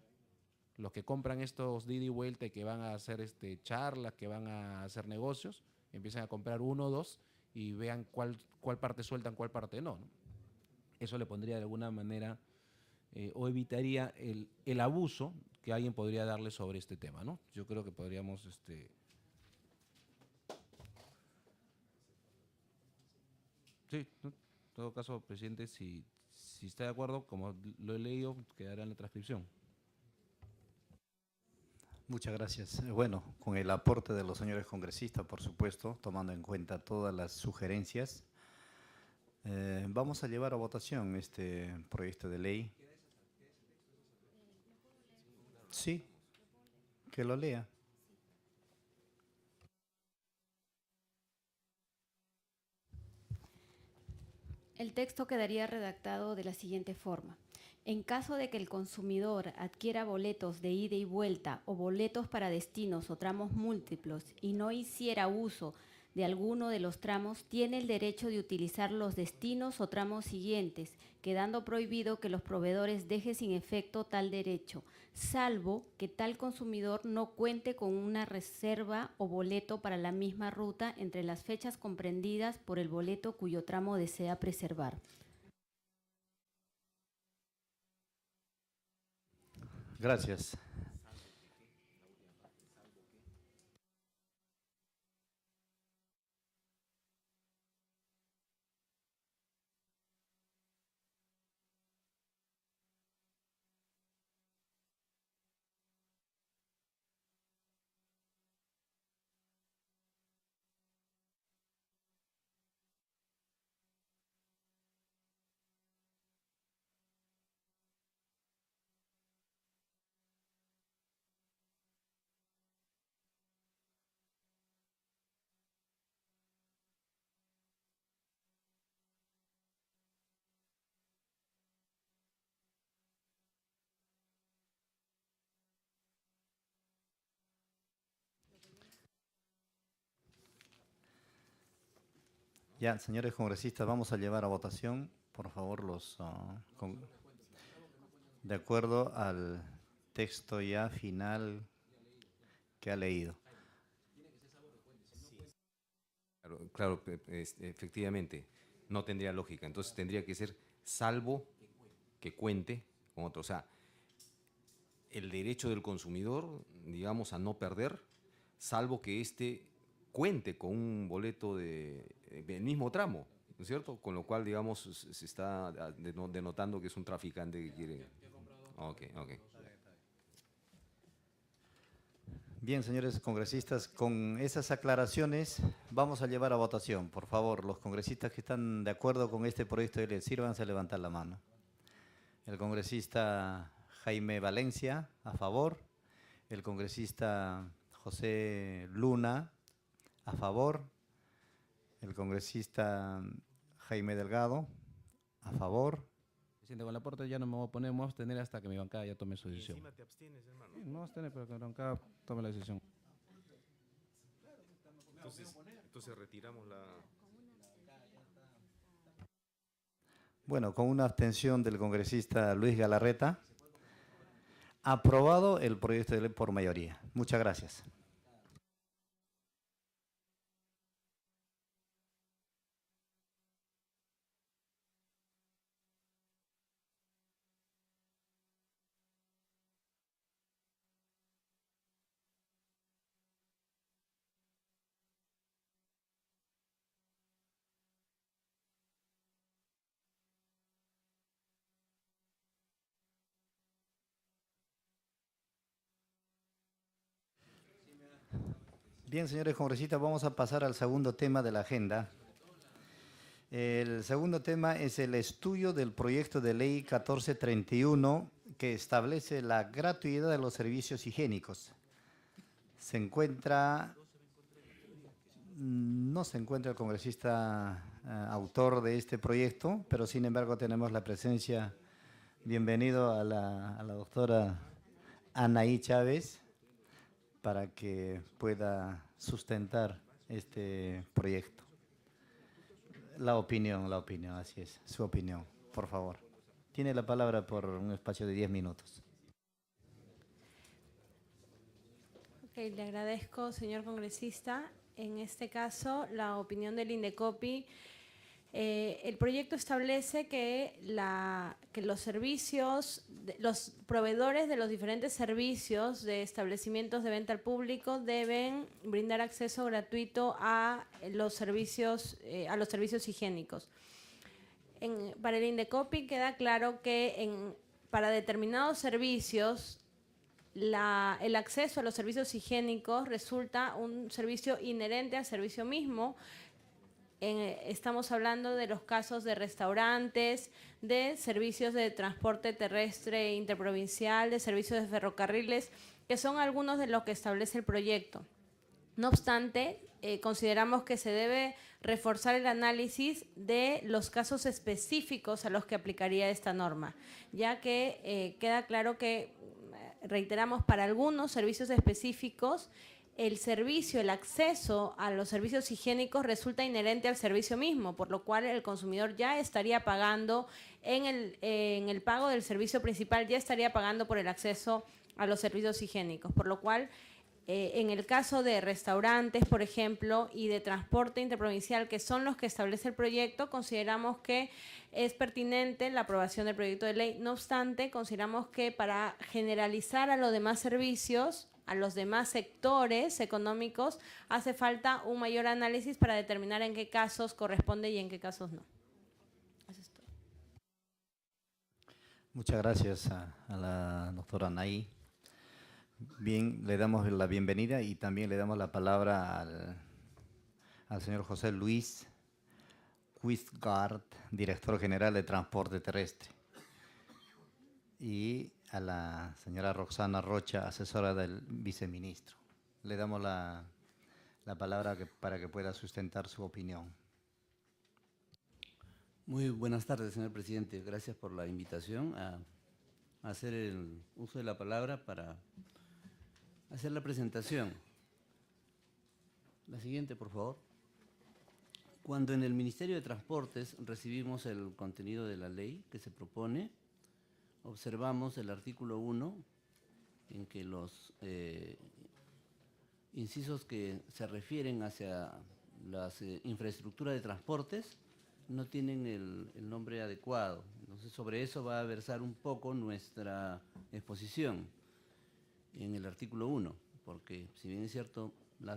los que compran estos de ida y vuelta y que van a hacer charlas, que van a hacer negocios, empiezan a comprar 1 o 2 y vean cuál parte sueltan, cuál parte no, ¿no? Eso le pondría de alguna manera o evitaría el abuso que alguien podría darle sobre este tema, ¿no? Yo creo que podríamos sí, ¿no? En todo caso, presidente, si está de acuerdo, como lo he leído, quedará en la transcripción. Muchas gracias. Bueno, con el aporte de los señores congresistas, por supuesto, tomando en cuenta todas las sugerencias, vamos a llevar a votación este proyecto de ley. Sí, que lo lea. El texto quedaría redactado de la siguiente forma. En caso de que el consumidor adquiera boletos de ida y vuelta o boletos para destinos o tramos múltiplos y no hiciera uso de alguno de los tramos tiene el derecho de utilizar los destinos o tramos siguientes, quedando prohibido que los proveedores dejen sin efecto tal derecho, salvo que tal consumidor no cuente con una reserva o boleto para la misma ruta entre las fechas comprendidas por el boleto cuyo tramo desea preservar. Gracias. Ya, señores congresistas, vamos a llevar a votación, por favor, de acuerdo al texto ya final que ha leído. Claro, efectivamente, no tendría lógica. Entonces tendría que ser salvo que cuente con otro. O sea, el derecho del consumidor, digamos, a no perder, salvo que éste cuente con un boleto del mismo tramo, ¿no es cierto? Con lo cual, digamos, se está denotando que es un traficante que quiere... Ok. Bien, señores congresistas, con esas aclaraciones vamos a llevar a votación. Por favor, los congresistas que están de acuerdo con este proyecto de ley, sírvanse a levantar la mano. El congresista Jaime Valencia, a favor. El congresista José Luna, a favor. El congresista Jaime Delgado, a favor. Presidente, con la aporte ya no me voy a poner, me voy a abstener hasta que mi bancada ya tome su decisión. Encima te abstienes, hermano. Sí, me voy a abstener, pero que mi bancada tome la decisión. Entonces retiramos la... Bueno, con una abstención del congresista Luis Galarreta, aprobado el proyecto de ley por mayoría. Muchas gracias. Bien, señores congresistas, vamos a pasar al segundo tema de la agenda. El segundo tema es el estudio del proyecto de ley 1431 que establece la gratuidad de los servicios higiénicos. No se encuentra el congresista autor de este proyecto, pero sin embargo tenemos la presencia, bienvenido a la doctora Anaí Chávez, para que pueda sustentar este proyecto. La opinión, así es, su opinión, por favor. Tiene la palabra por un espacio de 10 minutos. Ok, le agradezco, señor congresista. En este caso, la opinión del INDECOPI. El proyecto establece que los servicios, los proveedores de los diferentes servicios de establecimientos de venta al público deben brindar acceso gratuito a los servicios higiénicos. Para el INDECOPI queda claro que para determinados servicios el acceso a los servicios higiénicos resulta un servicio inherente al servicio mismo. Estamos hablando de los casos de restaurantes, de servicios de transporte terrestre interprovincial, de servicios de ferrocarriles, que son algunos de los que establece el proyecto. No obstante, consideramos que se debe reforzar el análisis de los casos específicos a los que aplicaría esta norma, ya que queda claro que, reiteramos, para algunos servicios específicos el servicio, el acceso a los servicios higiénicos resulta inherente al servicio mismo, por lo cual el consumidor ya estaría pagando en el pago del servicio principal, ya estaría pagando por el acceso a los servicios higiénicos, por lo cual en el caso de restaurantes, por ejemplo, y de transporte interprovincial, que son los que establece el proyecto, consideramos que es pertinente la aprobación del proyecto de ley. No obstante, consideramos que para generalizar a los demás servicios, a los demás sectores económicos, hace falta un mayor análisis para determinar en qué casos corresponde y en qué casos no. Eso es todo. Muchas gracias a la doctora Anaí. Bien, le damos la bienvenida y también le damos la palabra al señor José Luis Quistgaard, director general de Transporte Terrestre, y a la señora Roxana Rocha, asesora del viceministro. Le damos la palabra para que pueda sustentar su opinión. Muy buenas tardes, señor presidente. Gracias por la invitación a hacer el uso de la palabra para hacer la presentación. La siguiente, por favor. Cuando en el Ministerio de Transportes recibimos el contenido de la ley que se propone, observamos el artículo 1, en que los incisos que se refieren hacia las infraestructuras de transportes no tienen el nombre adecuado. Entonces, sobre eso va a versar un poco nuestra exposición en el artículo 1, porque si bien es cierto,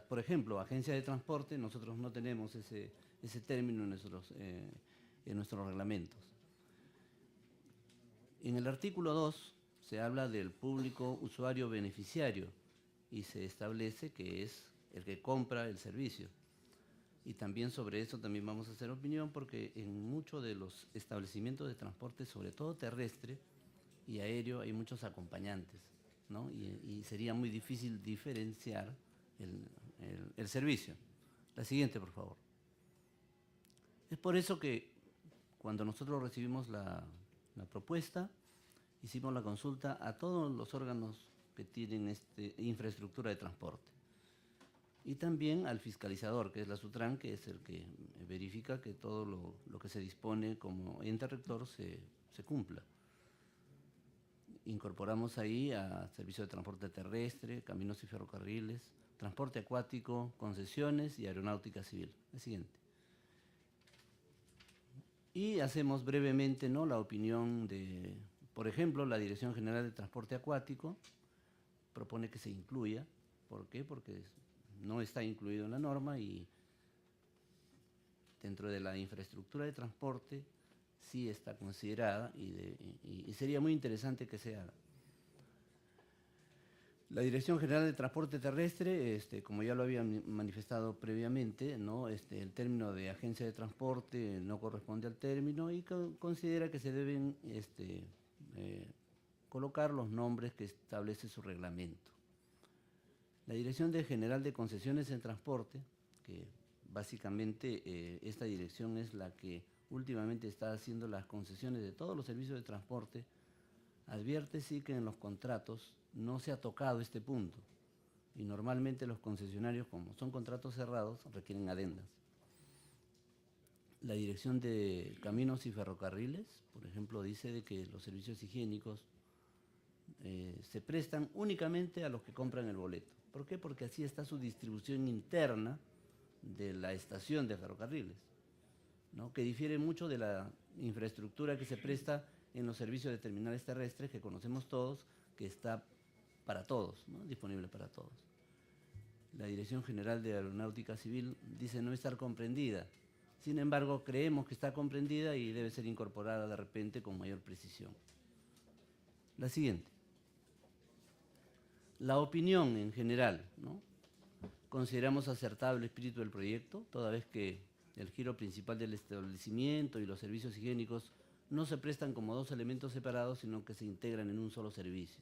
por ejemplo, agencia de transporte, nosotros no tenemos ese término en nuestros reglamentos. En el artículo 2 se habla del público usuario beneficiario y se establece que es el que compra el servicio. Y también sobre eso también vamos a hacer opinión, porque en muchos de los establecimientos de transporte, sobre todo terrestre y aéreo, hay muchos acompañantes, ¿no? Y sería muy difícil diferenciar el servicio. La siguiente, por favor. Es por eso que cuando nosotros recibimos la propuesta, hicimos la consulta a todos los órganos que tienen infraestructura de transporte. Y también al fiscalizador, que es la SUTRAN, que es el que verifica que todo lo que se dispone como ente rector se cumpla. Incorporamos ahí a servicio de transporte terrestre, caminos y ferrocarriles, transporte acuático, concesiones y aeronáutica civil. El siguiente. Y hacemos brevemente, ¿no?, la opinión de, por ejemplo, la Dirección General de Transporte Acuático propone que se incluya. ¿Por qué? Porque no está incluido en la norma y dentro de la infraestructura de transporte sí está considerada y sería muy interesante que se haga. La Dirección General de Transporte Terrestre, como ya lo había manifestado previamente, ¿no?, el término de agencia de transporte no corresponde al término y considera que se deben colocar los nombres que establece su reglamento. La Dirección General de Concesiones en Transporte, que básicamente esta dirección es la que últimamente está haciendo las concesiones de todos los servicios de transporte, advierte sí que en los contratos no se ha tocado este punto y normalmente los concesionarios, como son contratos cerrados, requieren adendas. La Dirección de Caminos y Ferrocarriles, por ejemplo, dice de que los servicios higiénicos se prestan únicamente a los que compran el boleto. ¿Por qué? Porque así está su distribución interna de la estación de ferrocarriles, ¿no?, que difiere mucho de la infraestructura que se presta en los servicios de terminales terrestres que conocemos todos, que está para todos, ¿no?, disponible para todos. La Dirección General de Aeronáutica Civil dice no estar comprendida. Sin embargo, creemos que está comprendida y debe ser incorporada de repente con mayor precisión. La siguiente. La opinión en general, ¿no? Consideramos acertado el espíritu del proyecto, toda vez que el giro principal del establecimiento y los servicios higiénicos no se prestan como dos elementos separados, sino que se integran en un solo servicio.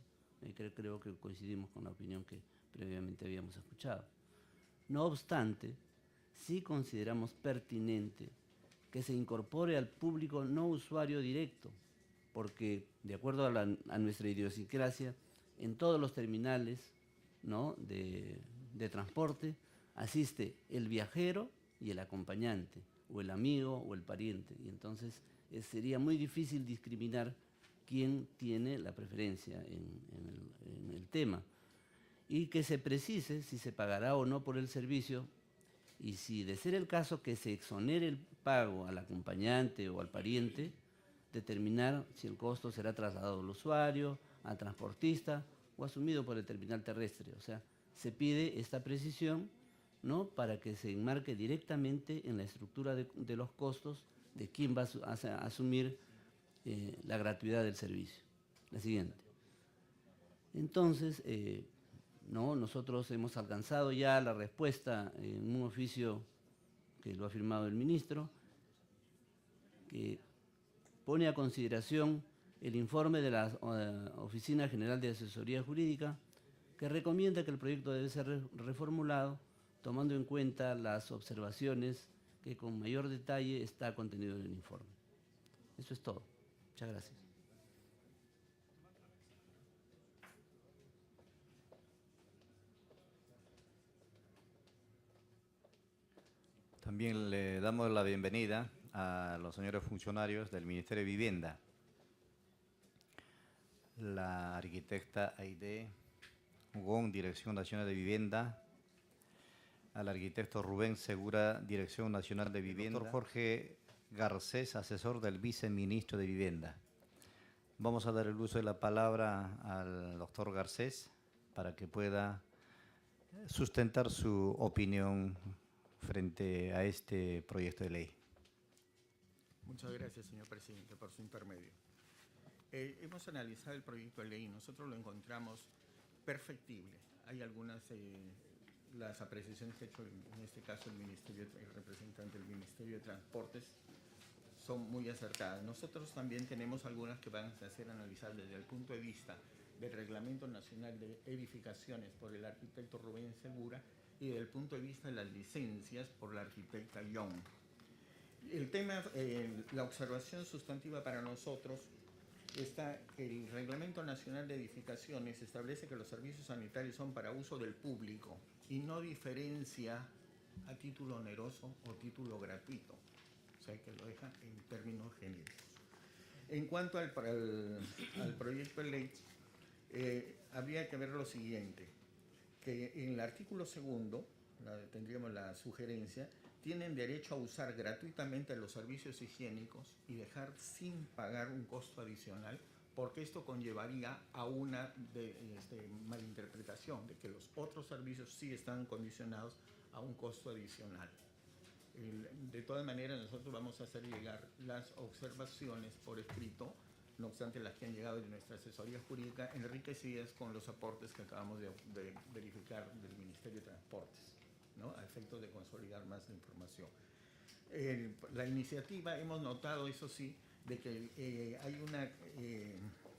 Creo que coincidimos con la opinión que previamente habíamos escuchado. No obstante, sí consideramos pertinente que se incorpore al público no usuario directo, porque de acuerdo a nuestra idiosincrasia, en todos los terminales, ¿no?, de de transporte asiste el viajero y el acompañante, o el amigo o el pariente. Y entonces sería muy difícil discriminar quién tiene la preferencia en el tema. Y que se precise si se pagará o no por el servicio, y si de ser el caso que se exonere el pago al acompañante o al pariente, determinar si el costo será trasladado al usuario, al transportista o asumido por el terminal terrestre. O sea, se pide esta precisión, ¿no?, para que se enmarque directamente en la estructura de los costos de quién va a asumir la gratuidad del servicio. La siguiente. Entonces, nosotros hemos alcanzado ya la respuesta en un oficio que lo ha firmado el ministro, que pone a consideración el informe de la Oficina General de Asesoría Jurídica, que recomienda que el proyecto debe ser reformulado tomando en cuenta las observaciones que con mayor detalle está contenido en el informe. Eso es todo. Muchas gracias. También le damos la bienvenida a los señores funcionarios del Ministerio de Vivienda. La arquitecta Aide Ugón, Dirección Nacional de Vivienda. Al arquitecto Rubén Segura, Dirección Nacional de Vivienda. Doctor Jorge Garcés, asesor del viceministro de Vivienda. Vamos a dar el uso de la palabra al doctor Garcés para que pueda sustentar su opinión frente a este proyecto de ley. Muchas gracias, señor presidente, por su intermedio. Hemos analizado el proyecto de ley y nosotros lo encontramos perfectible. Hay algunas, las apreciaciones que ha hecho en este caso el representante del Ministerio de Transportes son muy acertadas. Nosotros también tenemos algunas que van a ser analizadas desde el punto de vista del Reglamento Nacional de Edificaciones por el arquitecto Rubén Segura y desde el punto de vista de las licencias por la arquitecta Young. El tema, la observación sustantiva para nosotros está que el Reglamento Nacional de Edificaciones establece que los servicios sanitarios son para uso del público y no diferencia a título oneroso o título gratuito, o sea que lo deja en términos genéricos. En cuanto al proyecto de ley, habría que ver lo siguiente, que en el artículo segundo, tendríamos la sugerencia, tienen derecho a usar gratuitamente los servicios higiénicos y dejar sin pagar un costo adicional, porque esto conllevaría a una malinterpretación de que los otros servicios sí están condicionados a un costo adicional. De todas maneras, nosotros vamos a hacer llegar las observaciones por escrito, no obstante las que han llegado de nuestra asesoría jurídica, enriquecidas con los aportes que acabamos de verificar del Ministerio de Transportes, ¿no?, a efectos de consolidar más la información. La iniciativa, hemos notado, eso sí, de que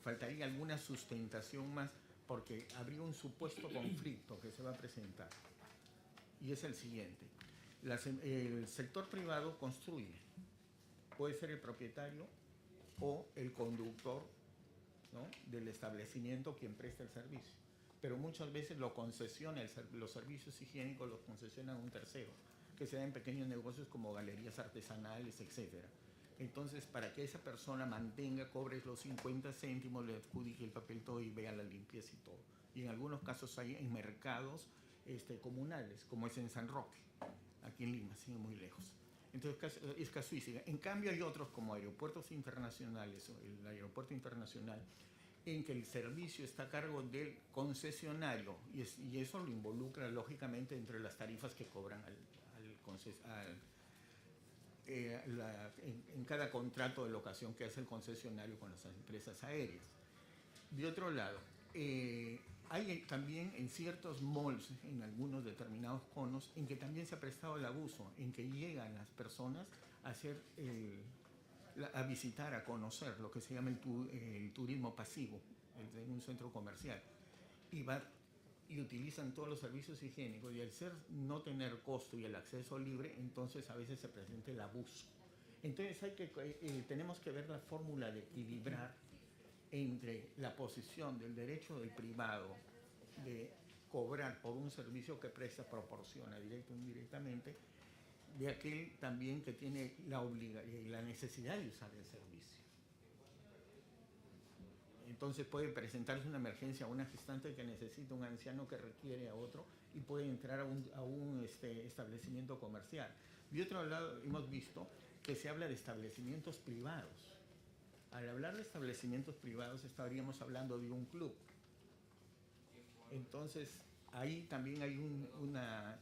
faltaría alguna sustentación más, porque habría un supuesto conflicto que se va a presentar, y es el siguiente. El sector privado construye, puede ser el propietario o el conductor, ¿no?, del establecimiento quien presta el servicio, pero muchas veces lo concesiona, los servicios higiénicos los concesiona a un tercero, que se da en pequeños negocios como galerías artesanales, etc. Entonces, para que esa persona mantenga, cobre los 50 céntimos, le adjudique el papel todo y vea la limpieza y todo. Y en algunos casos hay en mercados comunales, como es en San Roque, aquí en Lima, sin muy lejos. Entonces es casuística. En cambio hay otros como aeropuertos internacionales, o el aeropuerto internacional, en que el servicio está a cargo del concesionario y eso lo involucra lógicamente entre las tarifas que cobran en cada contrato de locación que hace el concesionario con las empresas aéreas. De otro lado, hay también en ciertos malls, en algunos determinados conos, en que también se ha prestado el abuso, en que llegan las personas a hacer a visitar, a conocer lo que se llama el turismo pasivo en un centro comercial y utilizan todos los servicios higiénicos, y al no tener costo y el acceso libre, entonces a veces se presenta el abuso. Entonces tenemos que ver la fórmula de equilibrar entre la posición del derecho del privado de cobrar por un servicio que presta proporciona directo o indirectamente de aquel también que tiene la necesidad de usar el servicio. Entonces puede presentarse una emergencia a una gestante que necesita un anciano que requiere a otro y puede entrar a un establecimiento comercial. De otro lado, hemos visto que se habla de establecimientos privados. Al hablar de establecimientos privados estaríamos hablando de un club. Entonces, ahí también hay una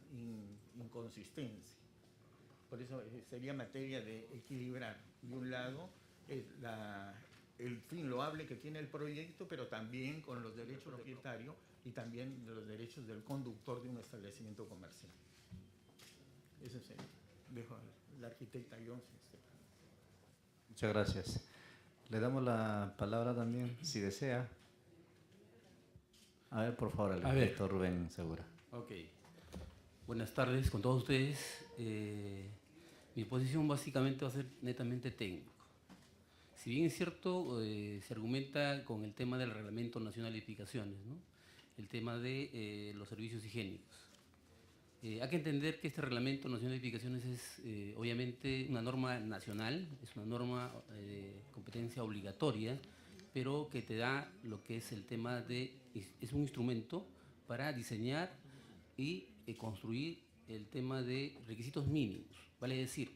inconsistencia. Por eso sería materia de equilibrar, de un lado, el fin loable que tiene el proyecto, pero también con los derechos del propietario y también los derechos del conductor de un establecimiento comercial. Eso sería. Dejo a la arquitecta Jones. Muchas gracias. Le damos la palabra también, si desea. A ver, por favor, el arquitecto Rubén Segura. Ok. Buenas tardes con todos ustedes. Mi posición básicamente va a ser netamente técnico. Si bien es cierto, se argumenta con el tema del Reglamento Nacional de Edificaciones, ¿no? El tema de los servicios higiénicos. Hay que entender que este Reglamento Nacional de Edificaciones es obviamente una norma nacional, es una norma de competencia obligatoria, pero que te da lo que es el tema de, es un instrumento para diseñar y construir el tema de requisitos mínimos. Vale decir,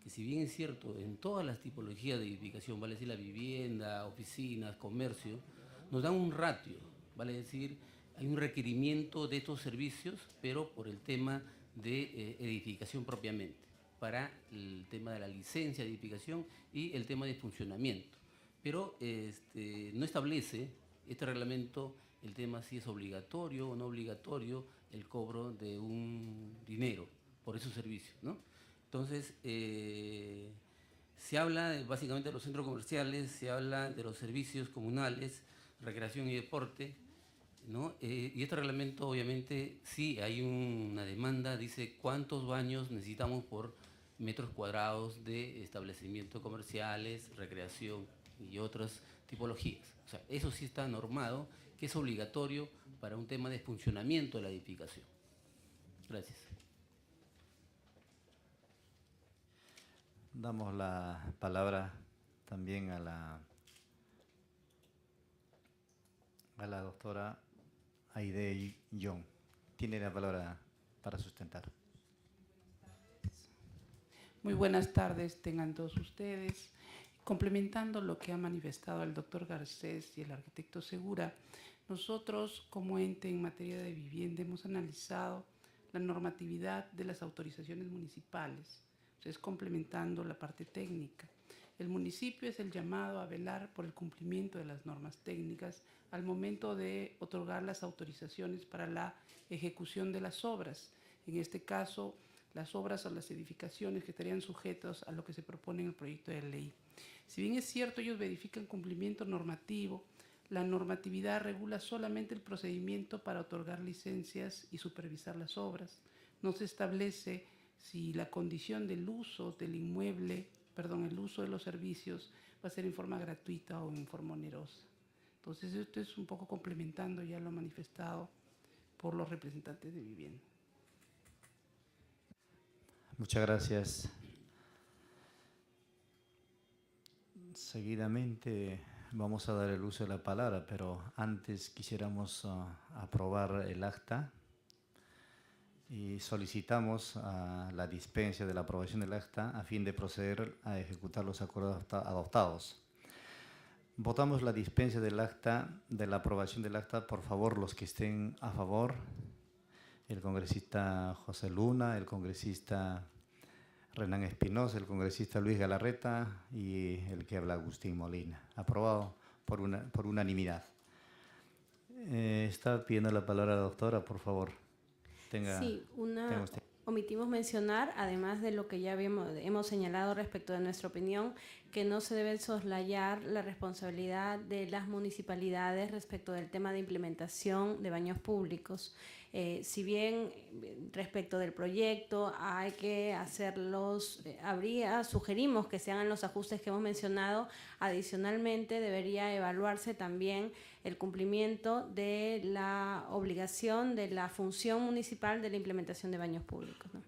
que si bien es cierto, en todas las tipologías de edificación, vale decir la vivienda, oficinas, comercio, nos dan un ratio, vale decir, hay un requerimiento de estos servicios, pero por el tema de edificación propiamente, para el tema de la licencia de edificación y el tema de funcionamiento. Pero no establece este reglamento el tema si es obligatorio o no obligatorio el cobro de un dinero por esos servicios, ¿no? Entonces, se habla básicamente de los centros comerciales, se habla de los servicios comunales, recreación y deporte, ¿no? Y este reglamento, obviamente, sí hay una demanda, dice cuántos baños necesitamos por metros cuadrados de establecimientos comerciales, recreación y otras tipologías. O sea, eso sí está normado, que es obligatorio para un tema de funcionamiento de la edificación. Gracias. Damos la palabra también a la doctora Aide Young. Tiene la palabra para sustentar. Muy buenas tardes tengan todos ustedes. Complementando lo que ha manifestado el doctor Garcés y el arquitecto Segura, nosotros como ente en materia de vivienda hemos analizado la normatividad de las autorizaciones municipales, es complementando la parte técnica. El municipio es el llamado a velar por el cumplimiento de las normas técnicas al momento de otorgar las autorizaciones para la ejecución de las obras. En este caso, las obras o las edificaciones que estarían sujetos a lo que se propone en el proyecto de ley. Si bien es cierto, ellos verifican cumplimiento normativo, la normatividad regula solamente el procedimiento para otorgar licencias y supervisar las obras. No se establece si la condición del uso del inmueble, el uso de los servicios va a ser en forma gratuita o en forma onerosa. Entonces, esto es un poco complementando ya lo manifestado por los representantes de vivienda. Muchas gracias. Seguidamente vamos a dar el uso de la palabra, pero antes quisiéramos aprobar el acta y solicitamos la dispensa de la aprobación del acta a fin de proceder a ejecutar los acuerdos adoptados. Votamos la dispensa del acta, de la aprobación del acta. Por favor, los que estén a favor, el congresista José Luna, el congresista Renan Espinosa, el congresista Luis Galarreta y el que habla Agustín Molina. Aprobado por unanimidad. Está pidiendo la palabra la doctora, por favor. Sí, omitimos mencionar, además de lo que ya hemos señalado respecto de nuestra opinión, que no se debe soslayar la responsabilidad de las municipalidades respecto del tema de implementación de baños públicos. Si bien respecto del proyecto hay que hacerlos, sugerimos que se hagan los ajustes que hemos mencionado, adicionalmente debería evaluarse también el cumplimiento de la obligación de la función municipal de la implementación de baños públicos, ¿no?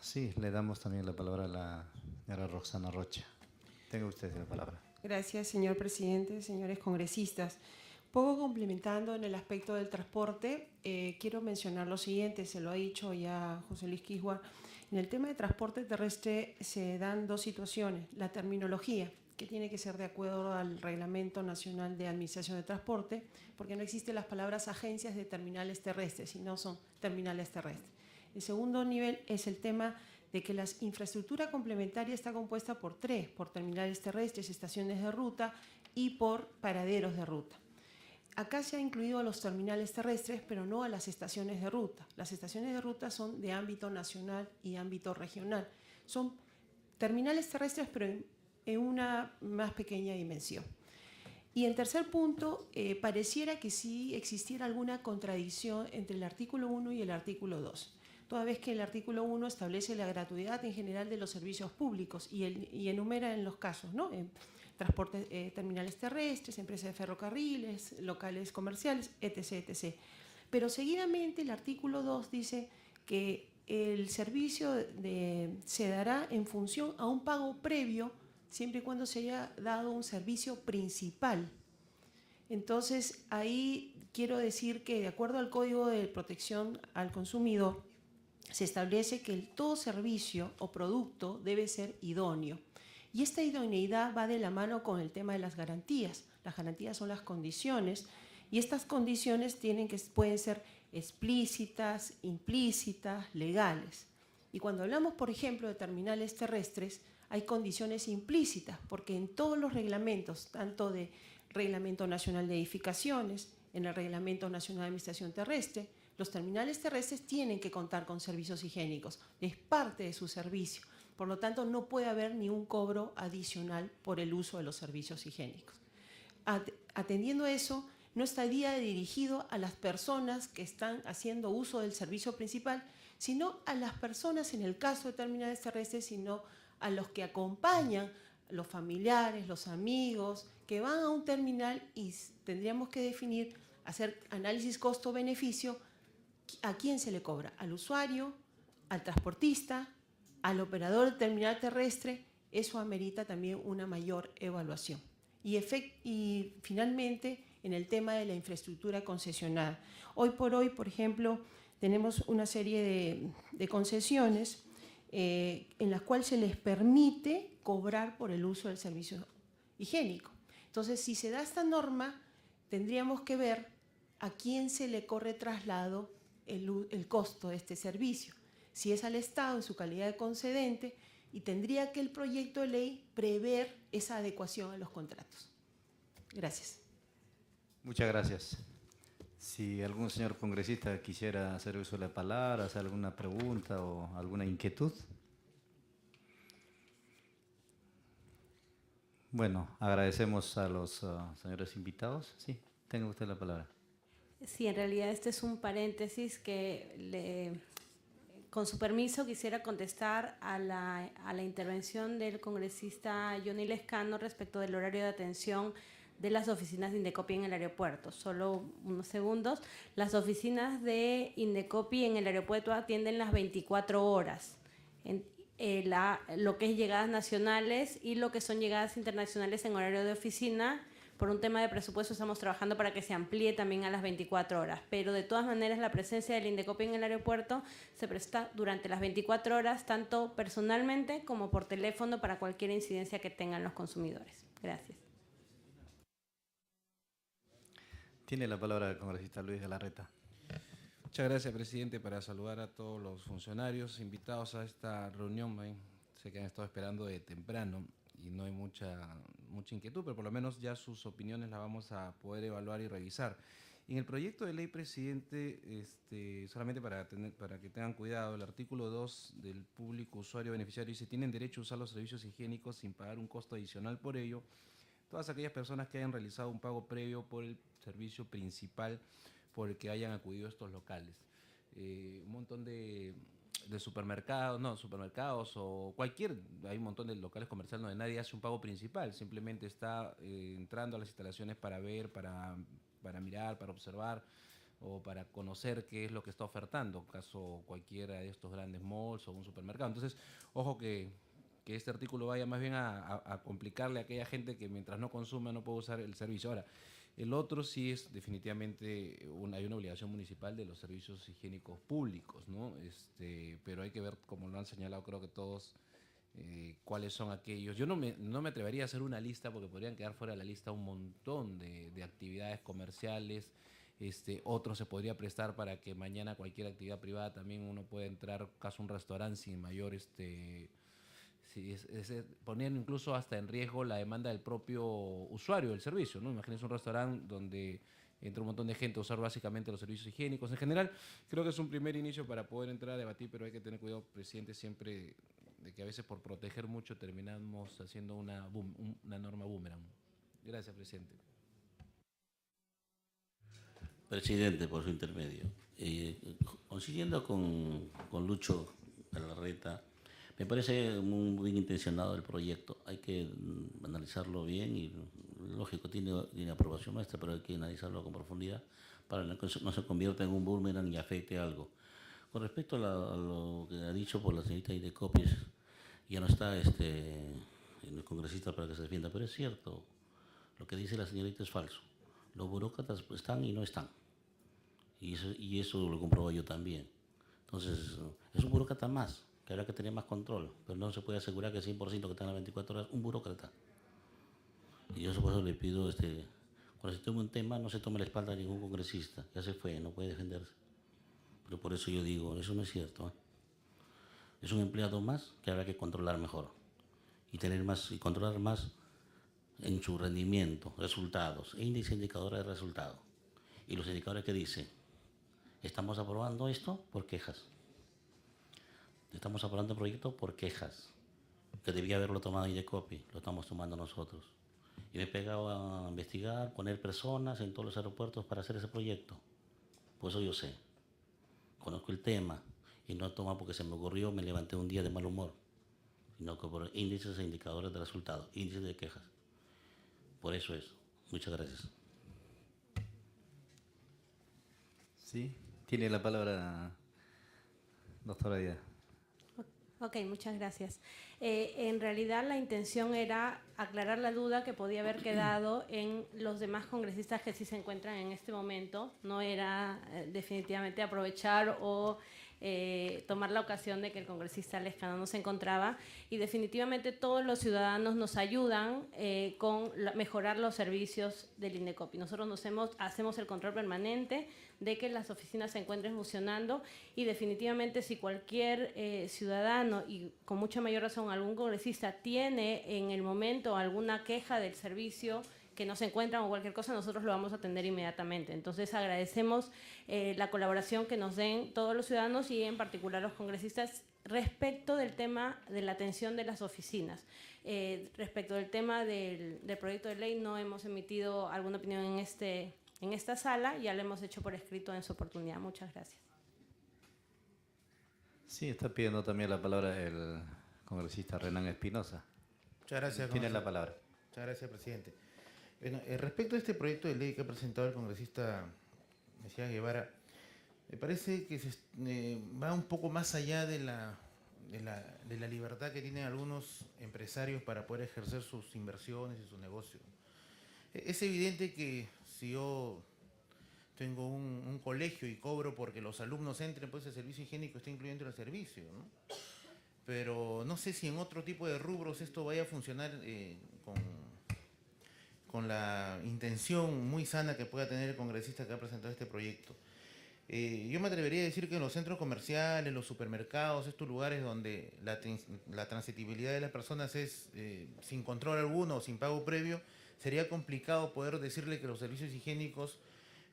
Sí, le damos también la palabra a la señora Roxana Rocha. Tenga usted la palabra. Gracias, señor presidente, señores congresistas. Poco complementando en el aspecto del transporte, quiero mencionar lo siguiente, se lo ha dicho ya José Luis Quisguar. En el tema de transporte terrestre se dan dos situaciones. La terminología, que tiene que ser de acuerdo al Reglamento Nacional de Administración de Transporte, porque no existen las palabras agencias de terminales terrestres, sino son terminales terrestres. El segundo nivel es el tema de que la infraestructura complementaria está compuesta por tres, por terminales terrestres, estaciones de ruta y por paraderos de ruta. Acá se ha incluido a los terminales terrestres, pero no a las estaciones de ruta. Las estaciones de ruta son de ámbito nacional y ámbito regional. Son terminales terrestres, pero en una más pequeña dimensión. Y en tercer punto, pareciera que sí existiera alguna contradicción entre el artículo 1 y el artículo 2. Toda vez que el artículo 1 establece la gratuidad en general de los servicios públicos y enumera en los casos, ¿no? Transportes, terminales terrestres, empresas de ferrocarriles, locales comerciales, etc., etc. Pero seguidamente el artículo 2 dice que el servicio se dará en función a un pago previo siempre y cuando se haya dado un servicio principal. Entonces, ahí quiero decir que de acuerdo al Código de Protección al Consumidor, se establece que todo servicio o producto debe ser idóneo. Y esta idoneidad va de la mano con el tema de las garantías. Las garantías son las condiciones y estas condiciones pueden ser explícitas, implícitas, legales. Y cuando hablamos, por ejemplo, de terminales terrestres, hay condiciones implícitas, porque en todos los reglamentos, tanto de Reglamento Nacional de Edificaciones, en el Reglamento Nacional de Administración Terrestre, los terminales terrestres tienen que contar con servicios higiénicos. Es parte de su servicio. Por lo tanto, no puede haber ni un cobro adicional por el uso de los servicios higiénicos. Atendiendo a eso, no estaría dirigido a las personas que están haciendo uso del servicio principal, sino a las personas, en el caso de terminales terrestres, sino a los que acompañan, los familiares, los amigos, que van a un terminal y tendríamos que definir, hacer análisis costo-beneficio, ¿a quién se le cobra? ¿Al usuario? ¿Al transportista? ¿Al operador del terminal terrestre? Eso amerita también una mayor evaluación. Y finalmente, en el tema de la infraestructura concesionada. Hoy por hoy, por ejemplo, tenemos una serie de concesiones en las cuales se les permite cobrar por el uso del servicio higiénico. Entonces, si se da esta norma, tendríamos que ver a quién se le corre traslado el costo de este servicio. Si es al Estado en su calidad de concedente, y tendría que el proyecto de ley prever esa adecuación a los contratos. Gracias. Muchas gracias. Si algún señor congresista quisiera hacer uso de la palabra, hacer alguna pregunta o alguna inquietud. Bueno, agradecemos a los señores invitados. Sí, tenga usted la palabra. Sí, en realidad este es un paréntesis que con su permiso quisiera contestar a la intervención del congresista Johnny Lescano respecto del horario de atención de las oficinas de Indecopi en el aeropuerto. Solo unos segundos. Las oficinas de Indecopi en el aeropuerto atienden las 24 horas. Lo que es llegadas nacionales y lo que son llegadas internacionales en horario de oficina. Por un tema de presupuesto estamos trabajando para que se amplíe también a las 24 horas. Pero de todas maneras la presencia del Indecopi en el aeropuerto se presta durante las 24 horas, tanto personalmente como por teléfono para cualquier incidencia que tengan los consumidores. Gracias. Tiene la palabra el congresista Luis Galarreta. Muchas gracias, presidente, para saludar a todos los funcionarios invitados a esta reunión. Sé que han estado esperando de temprano y no hay mucha inquietud, pero por lo menos ya sus opiniones las vamos a poder evaluar y revisar. En el proyecto de ley, presidente, solamente para que tengan cuidado, el artículo 2 del público usuario beneficiario dice: tienen derecho a usar los servicios higiénicos sin pagar un costo adicional por ello todas aquellas personas que hayan realizado un pago previo por el servicio principal por el que hayan acudido a estos locales. Un montón de supermercados o hay un montón de locales comerciales donde nadie hace un pago principal, simplemente está entrando a las instalaciones para ver, para mirar, para observar o para conocer qué es lo que está ofertando, caso cualquiera de estos grandes malls o un supermercado. Entonces, ojo que este artículo vaya más bien a complicarle a aquella gente que mientras no consuma no puede usar el servicio. Ahora, el otro sí es definitivamente, hay una obligación municipal de los servicios higiénicos públicos, ¿no? Pero hay que ver, como lo han señalado creo que todos, cuáles son aquellos. Yo no me atrevería a hacer una lista porque podrían quedar fuera de la lista un montón de actividades comerciales. Otro se podría prestar para que mañana cualquier actividad privada también uno pueda entrar, caso un restaurante sin mayor... ponían incluso hasta en riesgo la demanda del propio usuario del servicio, ¿no? Imagínense un restaurante donde entra un montón de gente a usar básicamente los servicios higiénicos. En general, creo que es un primer inicio para poder entrar a debatir, pero hay que tener cuidado, presidente, siempre de que a veces por proteger mucho terminamos haciendo una norma boomerang. Gracias, presidente. Presidente, por su intermedio. Coincidiendo con Lucho Galarreta, me parece muy bien intencionado el proyecto. Hay que analizarlo bien y, lógico, tiene aprobación nuestra, pero hay que analizarlo con profundidad para que no se convierta en un boomerang y afecte algo. Con respecto a lo que ha dicho por la señorita Indecopis, ya no está el congresista para que se defienda, pero es cierto, lo que dice la señorita es falso. Los burócratas están y no están. Y eso lo compruebo yo también. Entonces, es un burócrata más, que habrá que tener más control, pero no se puede asegurar que el 100% que están las 24 horas, un burócrata. Y yo por eso le pido, cuando se tome un tema, no se tome la espalda de ningún congresista, ya se fue, no puede defenderse. Pero por eso yo digo, eso no es cierto, ¿eh? Es un empleado más que habrá que controlar mejor y controlar más en su rendimiento, resultados, índice indicador de resultados. Y los indicadores que dicen, estamos aprobando esto por quejas. Estamos aprobando el proyecto por quejas, que debía haberlo tomado Indecopy, lo estamos tomando nosotros. Y me he pegado a investigar, poner personas en todos los aeropuertos para hacer ese proyecto. Por eso yo sé, conozco el tema y no toma porque se me ocurrió, me levanté un día de mal humor, sino que por índices e indicadores de resultados, índices de quejas. Por eso es. Muchas gracias. Sí, tiene la palabra doctora Díaz. Ok, muchas gracias. En realidad la intención era aclarar la duda que podía haber quedado en los demás congresistas que sí se encuentran en este momento. No era definitivamente aprovechar o tomar la ocasión de que el congresista Lescano no se encontraba, y definitivamente todos los ciudadanos nos ayudan con mejorar los servicios del Indecopy. Nosotros hacemos el control permanente de que las oficinas se encuentren funcionando, y definitivamente si cualquier ciudadano, y con mucha mayor razón algún congresista, tiene en el momento alguna queja del servicio que no se encuentran o cualquier cosa, nosotros lo vamos a atender inmediatamente. Entonces agradecemos la colaboración que nos den todos los ciudadanos y en particular los congresistas respecto del tema de la atención de las oficinas. Respecto del tema del proyecto de ley, no hemos emitido alguna opinión en esta sala, ya lo hemos hecho por escrito en su oportunidad. Muchas gracias. Sí, está pidiendo también la palabra el congresista Renan Espinosa. Muchas gracias. Tiene la palabra. Muchas gracias, presidente. Bueno, respecto a este proyecto de ley que ha presentado el congresista Mesías Guevara, me parece que va un poco más allá de la libertad que tienen algunos empresarios para poder ejercer sus inversiones y sus negocios. Es evidente que si yo tengo un colegio y cobro porque los alumnos entren, pues el servicio higiénico está incluyendo el servicio, ¿no? Pero no sé si en otro tipo de rubros esto vaya a funcionar con la intención muy sana que pueda tener el congresista que ha presentado este proyecto. Yo me atrevería a decir que en los centros comerciales, los supermercados, estos lugares donde la transitibilidad de las personas es sin control alguno o sin pago previo, sería complicado poder decirle que los servicios higiénicos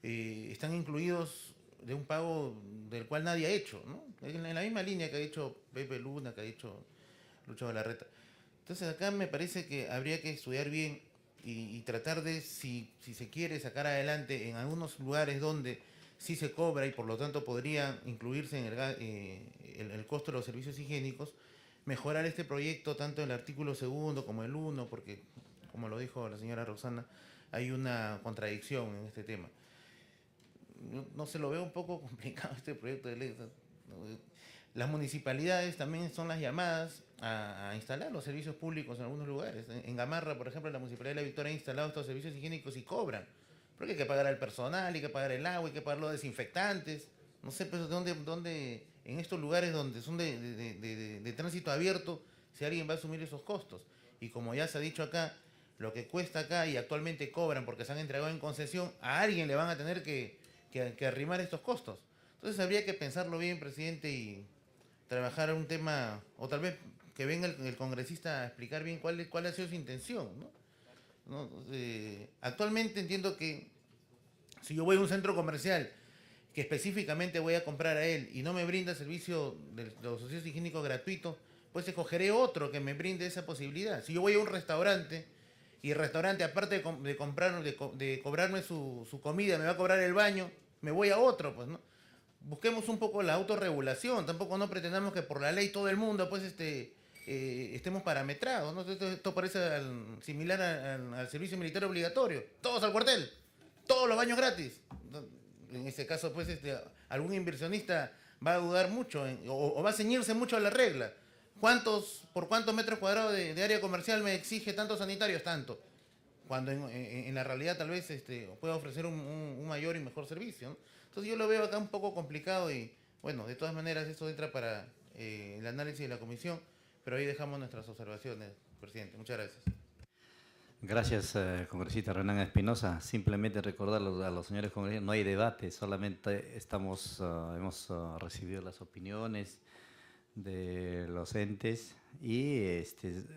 están incluidos de un pago del cual nadie ha hecho, ¿no? En la misma línea que ha dicho Pepe Luna, que ha dicho Lucho Galarreta. Entonces acá me parece que habría que estudiar bien y tratar de, si se quiere sacar adelante en algunos lugares donde sí se cobra y por lo tanto podría incluirse en el costo de los servicios higiénicos, mejorar este proyecto tanto el artículo 2 como el 1, porque como lo dijo la señora Roxana, hay una contradicción en este tema. No se lo veo un poco complicado este proyecto de ley. Las municipalidades también son las llamadas a instalar los servicios públicos en algunos lugares. En Gamarra, por ejemplo, la Municipalidad de La Victoria ha instalado estos servicios higiénicos y cobran. Porque hay que pagar al personal, hay que pagar el agua, hay que pagar los desinfectantes. No sé pues, dónde en estos lugares donde son de tránsito abierto, si alguien va a asumir esos costos. Y como ya se ha dicho acá, lo que cuesta acá y actualmente cobran porque se han entregado en concesión, a alguien le van a tener que arrimar estos costos. Entonces habría que pensarlo bien, presidente, y trabajar un tema, o tal vez que venga el congresista a explicar bien cuál ha sido su intención, ¿no? Actualmente entiendo que si yo voy a un centro comercial que específicamente voy a comprar a él y no me brinda servicio de los servicios higiénicos gratuitos, pues escogeré otro que me brinde esa posibilidad. Si yo voy a un restaurante y el restaurante, aparte de cobrarme su comida, me va a cobrar el baño, me voy a otro, pues, ¿no? Busquemos un poco la autorregulación, tampoco no pretendamos que por la ley todo el mundo, pues, estemos parametrados, ¿no? Esto parece similar al servicio militar obligatorio. Todos al cuartel, todos los baños gratis. En ese caso, pues, algún inversionista va a dudar mucho o va a ceñirse mucho a la regla. ¿Por cuántos metros cuadrados de área comercial me exige tantos sanitarios? Tanto. Cuando en la realidad tal vez pueda ofrecer un mayor y mejor servicio, ¿no? Entonces yo lo veo acá un poco complicado y, bueno, de todas maneras esto entra para el análisis de la comisión, pero ahí dejamos nuestras observaciones, presidente. Muchas gracias. Gracias, congresista Renan Espinosa. Simplemente recordar a los señores congresistas, no hay debate, solamente hemos recibido las opiniones de los entes y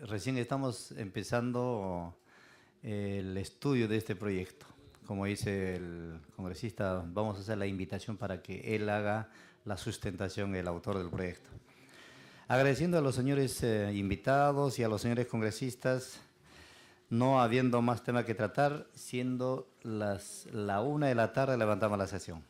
recién estamos empezando el estudio de este proyecto. Como dice el congresista, vamos a hacer la invitación para que él haga la sustentación, el autor del proyecto. Agradeciendo a los señores invitados y a los señores congresistas, no habiendo más tema que tratar, siendo la 1 de la tarde, levantamos la sesión.